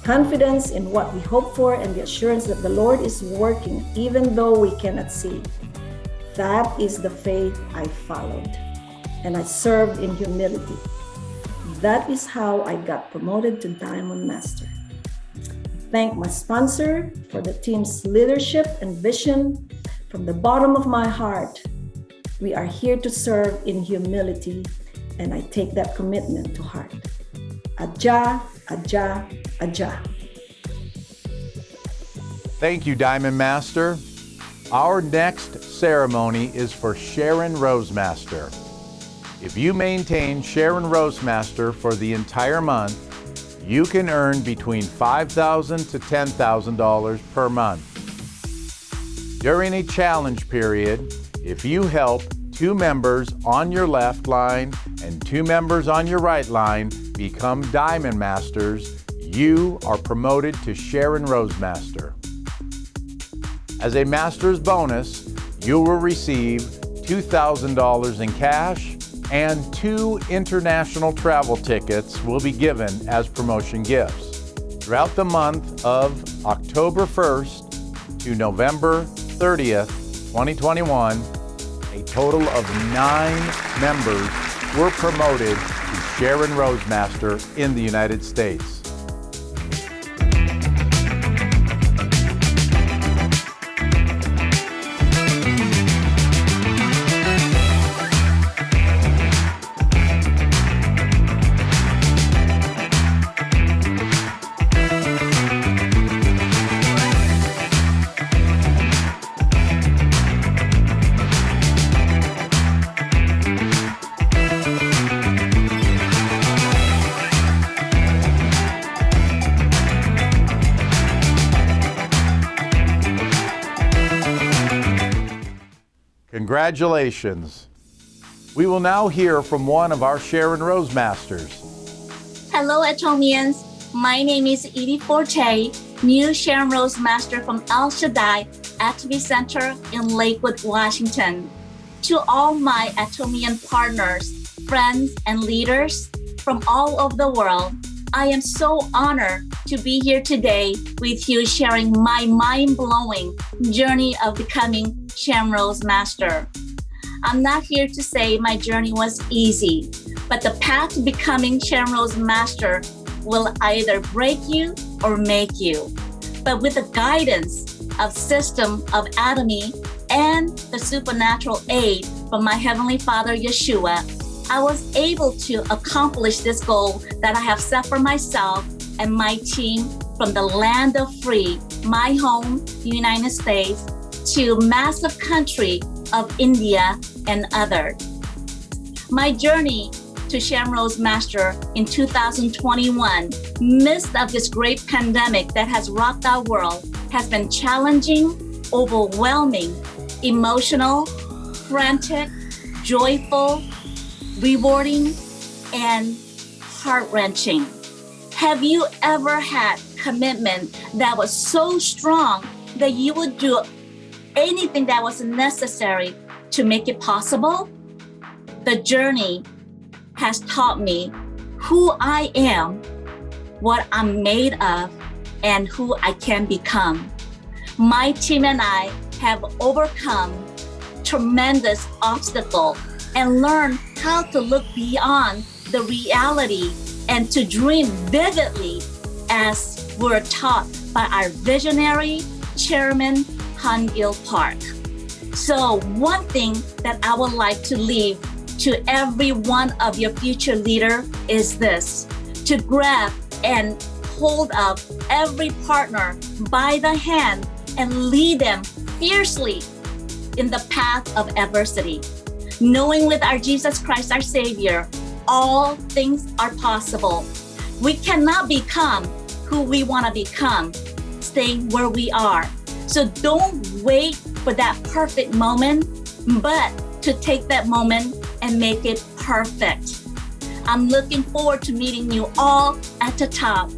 Confidence in what we hope for and the assurance that the Lord is working even though we cannot see. That is the faith I followed, and I served in humility. That is how I got promoted to Diamond Master. Thank my sponsor for the team's leadership and vision. From the bottom of my heart, we are here to serve in humility, and I take that commitment to heart. Aja, Aja, Aja. Thank you, Diamond Master. Our next ceremony is for Sharon Rosemaster. If you maintain Sharon Rosemaster for the entire month, you can earn between $5,000 to $10,000 per month. During a challenge period, if you help 2 members on your left line and 2 members on your right line become Diamond Masters, you are promoted to Sharon Rosemaster. As a Master's bonus, you will receive $2,000 in cash, and 2 international travel tickets will be given as promotion gifts. Throughout the month of October 1st to November 30th, 2021, a total of 9 members were promoted to Sharon Rosemaster in the United States. Congratulations. We will now hear from one of our Sharon Rosemasters. Hello, Atomians. My name is Edie Forte, new Sharon Rosemaster from El Shaddai Atomy Center in Lakewood, Washington. To all my Atomian partners, friends, and leaders from all over the world, I am so honored to be here today with you sharing my mind-blowing journey of becoming Sharon Rosemaster. I'm not here to say my journey was easy, but the path to becoming Sharon Rosemaster will either break you or make you. But with the guidance of system of Atomy and the supernatural aid from my Heavenly Father, Yeshua, I was able to accomplish this goal that I have set for myself and my team from the land of free, my home, the United States, to massive country of India and others. My journey to Shamrose Master in 2021, midst of this great pandemic that has rocked our world, has been challenging, overwhelming, emotional, frantic, joyful, rewarding, and heart-wrenching. Have you ever had commitment that was so strong that you would do anything that was necessary to make it possible? The journey has taught me who I am, what I'm made of, and who I can become. My team and I have overcome tremendous obstacles and learned how to look beyond the reality and to dream vividly as we're taught by our visionary chairman, Han-il Park. So one thing that I would like to leave to every one of your future leader is this: to grab and hold up every partner by the hand and lead them fiercely in the path of adversity. Knowing with our Jesus Christ, our Savior, all things are possible. We cannot become who we want to become, staying where we are. So don't wait for that perfect moment, but to take that moment and make it perfect. I'm looking forward to meeting you all at the top.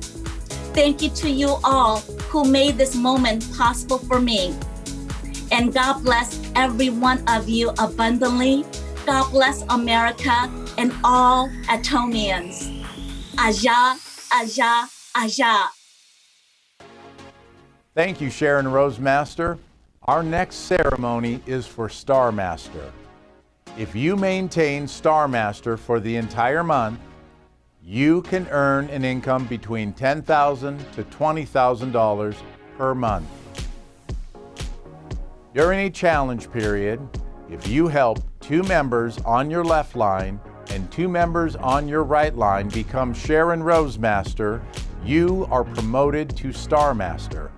Thank you to you all who made this moment possible for me. And God bless every one of you abundantly. God bless America and all Atomians. Aja, Aja, Aja. Thank you, Sharon Rosemaster. Our next ceremony is for Star Master. If you maintain Star Master for the entire month, you can earn an income between $10,000 to $20,000 per month. During a challenge period, if you help 2 members on your left line and 2 members on your right line become Sharon Rosemaster, you are promoted to Star Master.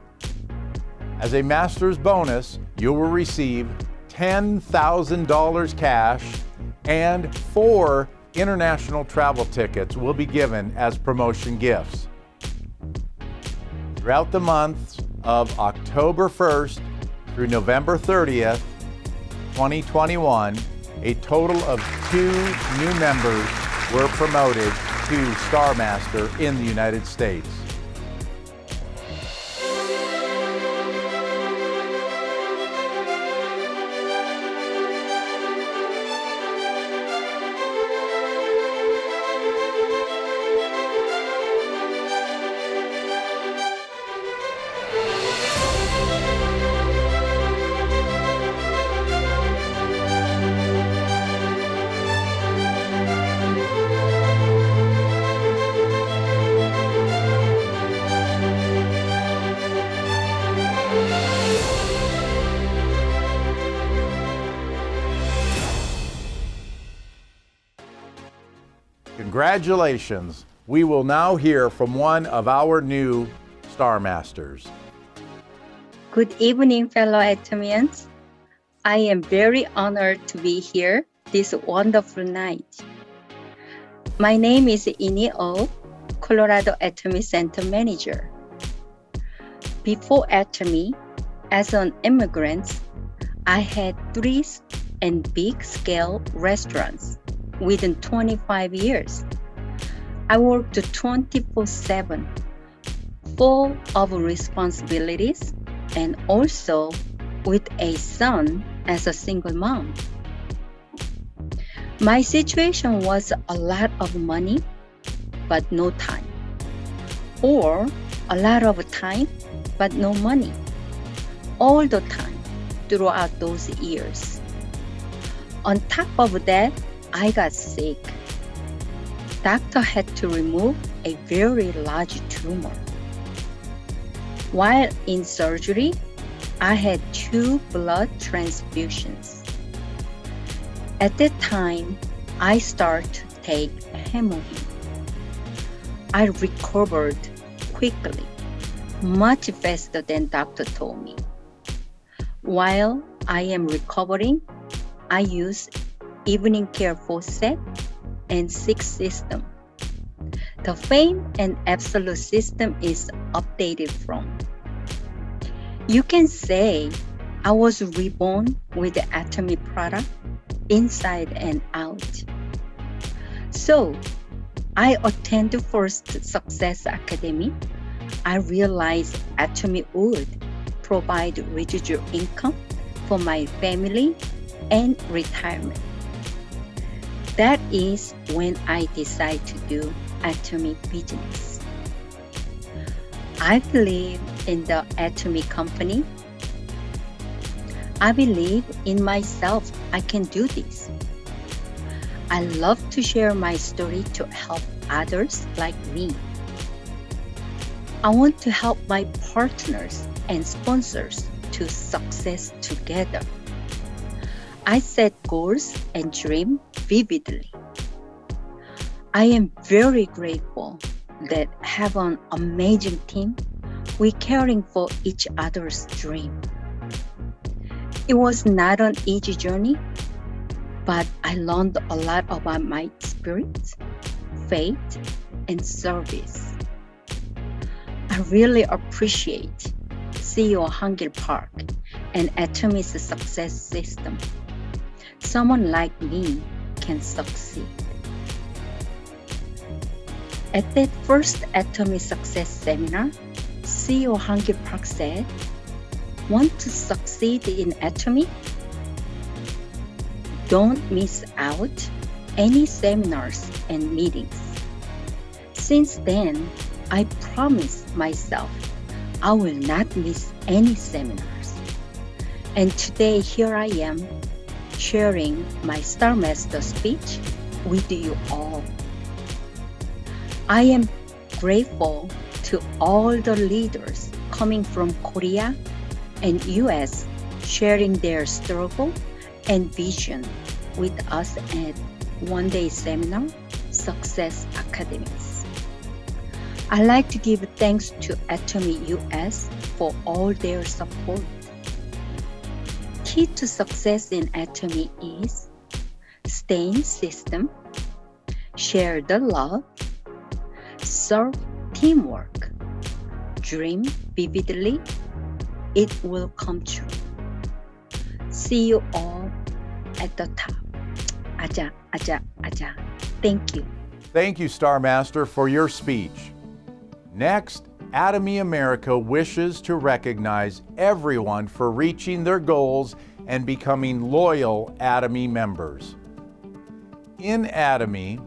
As a master's bonus, you will receive $10,000 cash and 4 international travel tickets will be given as promotion gifts. Throughout the months of October 1st through November 30th, 2021, a total of 2 new members were promoted to Star Master in the United States. Congratulations. We will now hear from one of our new Star Masters. Good evening, fellow Atomians. I am very honored to be here this wonderful night. My name is Ini Oh, Colorado Atomy Center Manager. Before Atomy, as an immigrant, I had 3 and big-scale restaurants within 25 years. I worked 24/7, full of responsibilities, and also with a son as a single mom. My situation was a lot of money, but no time, or a lot of time, but no money, all the time throughout those years. On top of that, I got sick. Doctor had to remove a very large tumor. While in surgery, I had 2 blood transfusions. At that time, I started to take hemoglobin. I recovered quickly, much faster than doctor told me. While I am recovering, I use evening care for set and six system. The fame and absolute system is updated from. You can say I was reborn with the Atomy product inside and out. So I attended First Success Academy. I realized Atomy would provide residual income for my family and retirement. That is when I decided to do Atomy business. I believe in the Atomy company. I believe in myself. I can do this. I love to share my story to help others like me. I want to help my partners and sponsors to success together. I set goals and dream vividly. I am very grateful that have an amazing team. We caring for each other's dream. It was not an easy journey, but I learned a lot about my spirit, faith, and service. I really appreciate CEO Hangil Park and Atomy's success system. Someone like me can succeed. At that first Atomy Success Seminar, CEO Hangil Park said, "Want to succeed in Atomy? Don't miss out any seminars and meetings." Since then, I promised myself I will not miss any seminars. And today, here I am, sharing my Star Master speech with you all. I am grateful to all the leaders coming from Korea and US sharing their struggle and vision with us at one-day seminar, Success Academies. I'd like to give thanks to Atomy US for all their support. Key to success in Atomy is stay in system, share the love, serve teamwork, dream vividly, it will come true. See you all at the top. Aja, aja, aja. Thank you. Thank you, Star Master, for your speech. Next, Atomy America wishes to recognize everyone for reaching their goals and becoming loyal Atomy members. In Atomy,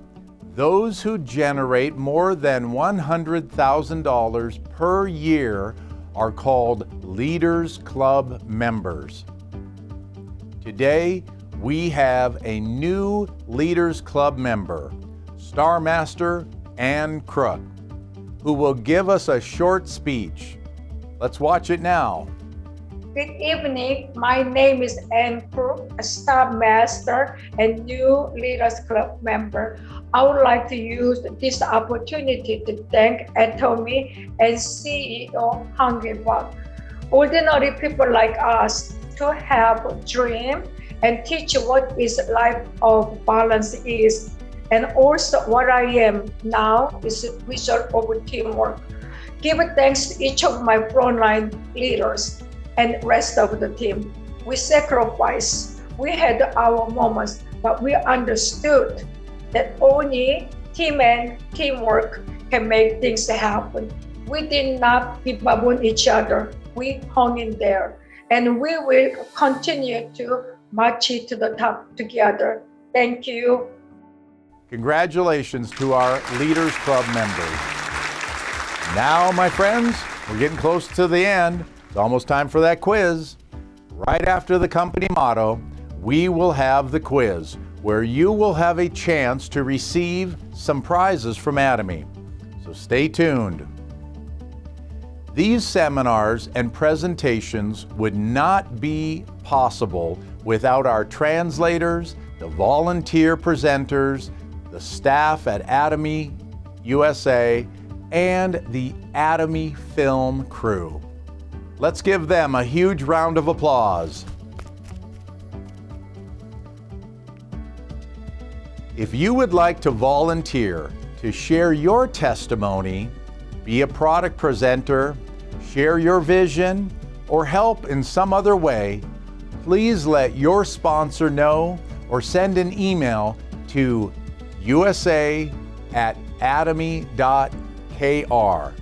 those who generate more than $100,000 per year are called Leaders Club members. Today, we have a new Leaders Club member, Star Master Ann Crook, who will give us a short speech. Let's watch it now. Good evening. My name is Ann Crook, a Star Master and new Leaders Club member. I would like to use this opportunity to thank Atomy and CEO Hangil Park. Ordinary people like us to have a dream and teach what is life of balance is. And also what I am now is a result of teamwork. Give thanks to each of my frontline leaders and rest of the team. We sacrificed. We had our moments, but we understood that only team and teamwork can make things happen. We did not give up on each other. We hung in there, and we will continue to march it to the top together. Thank you. Congratulations to our Leaders Club members. Now, my friends, we're getting close to the end. It's almost time for that quiz. Right after the company motto, we will have the quiz, where you will have a chance to receive some prizes from Atomy. So stay tuned. These seminars and presentations would not be possible without our translators, the volunteer presenters, the staff at Atomy USA, and the Atomy film crew. Let's give them a huge round of applause. If you would like to volunteer to share your testimony, be a product presenter, share your vision, or help in some other way, please let your sponsor know or send an email to usa@atomy.kr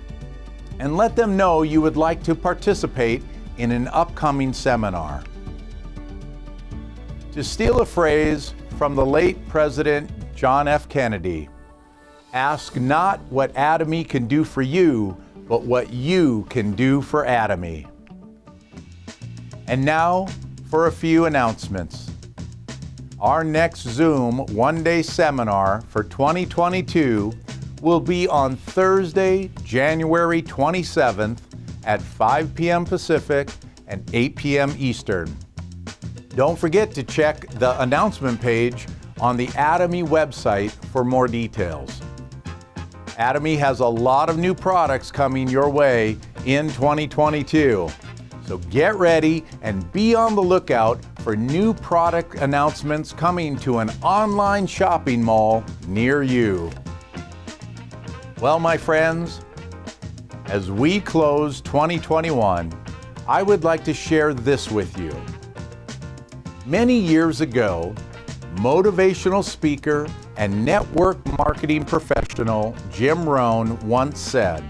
and let them know you would like to participate in an upcoming seminar. To steal a phrase from the late President John F. Kennedy, ask not what Atomy can do for you, but what you can do for Atomy. And now for a few announcements. Our next Zoom one-day seminar for 2022 will be on Thursday, January 27th at 5 p.m. Pacific and 8 p.m. Eastern. Don't forget to check the announcement page on the Atomy website for more details. Atomy has a lot of new products coming your way in 2022. So get ready and be on the lookout for new product announcements coming to an online shopping mall near you. Well, my friends, as we close 2021, I would like to share this with you. Many years ago, motivational speaker and network marketing professional Jim Rohn once said,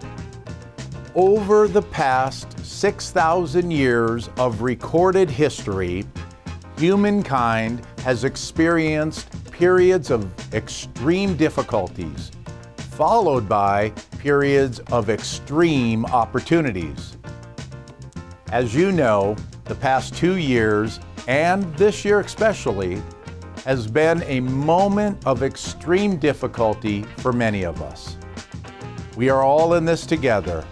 "Over the past 6,000 years of recorded history, humankind has experienced periods of extreme difficulties, followed by periods of extreme opportunities. As you know, the past 2 years, and this year especially, has been a moment of extreme difficulty for many of us. We are all in this together.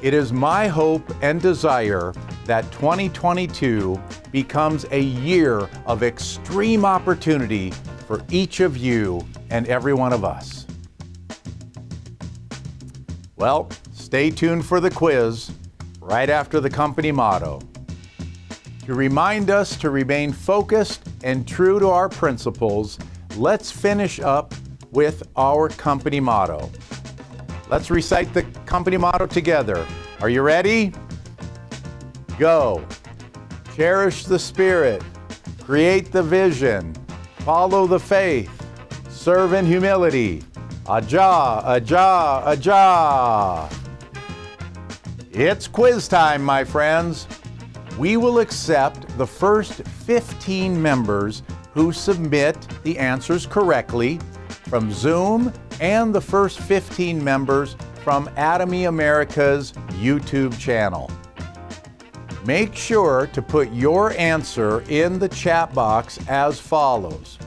It is my hope and desire that 2022 becomes a year of extreme opportunity for each of you and every one of us." Well, stay tuned for the quiz right after the company motto. To remind us to remain focused and true to our principles, let's finish up with our company motto. Let's recite the company motto together. Are you ready? Go. Cherish the spirit, create the vision, follow the faith, serve in humility. Aja, aja, aja. It's quiz time, my friends. We will accept the first 15 members who submit the answers correctly from Zoom and the first 15 members from Atomy America's YouTube channel. Make sure to put your answer in the chat box as follows.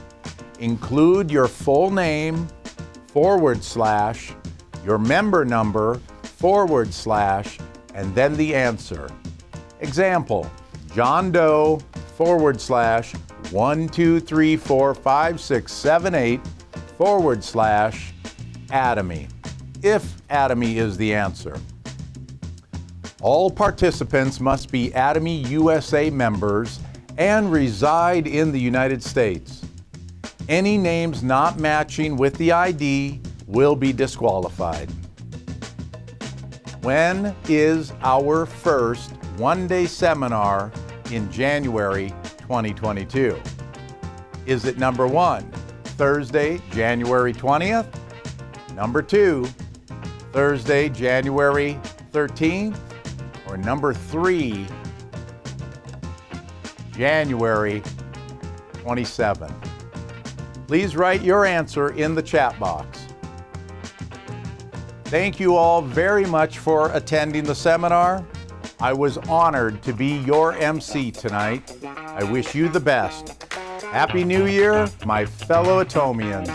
Include your full name, / your member number, / and then the answer. Example, John Doe, / 1234567 / Atomy, if Atomy is the answer. All participants must be Atomy USA members and reside in the United States. Any names not matching with the ID will be disqualified. When is our first one-day seminar in January 2022? Is it number 1, Thursday, January 20th? Number 2, Thursday, January 13th? Or number 3, January 27th? Please write your answer in the chat box. Thank you all very much for attending the seminar. I was honored to be your MC tonight. I wish you the best. Happy New Year, my fellow Atomians.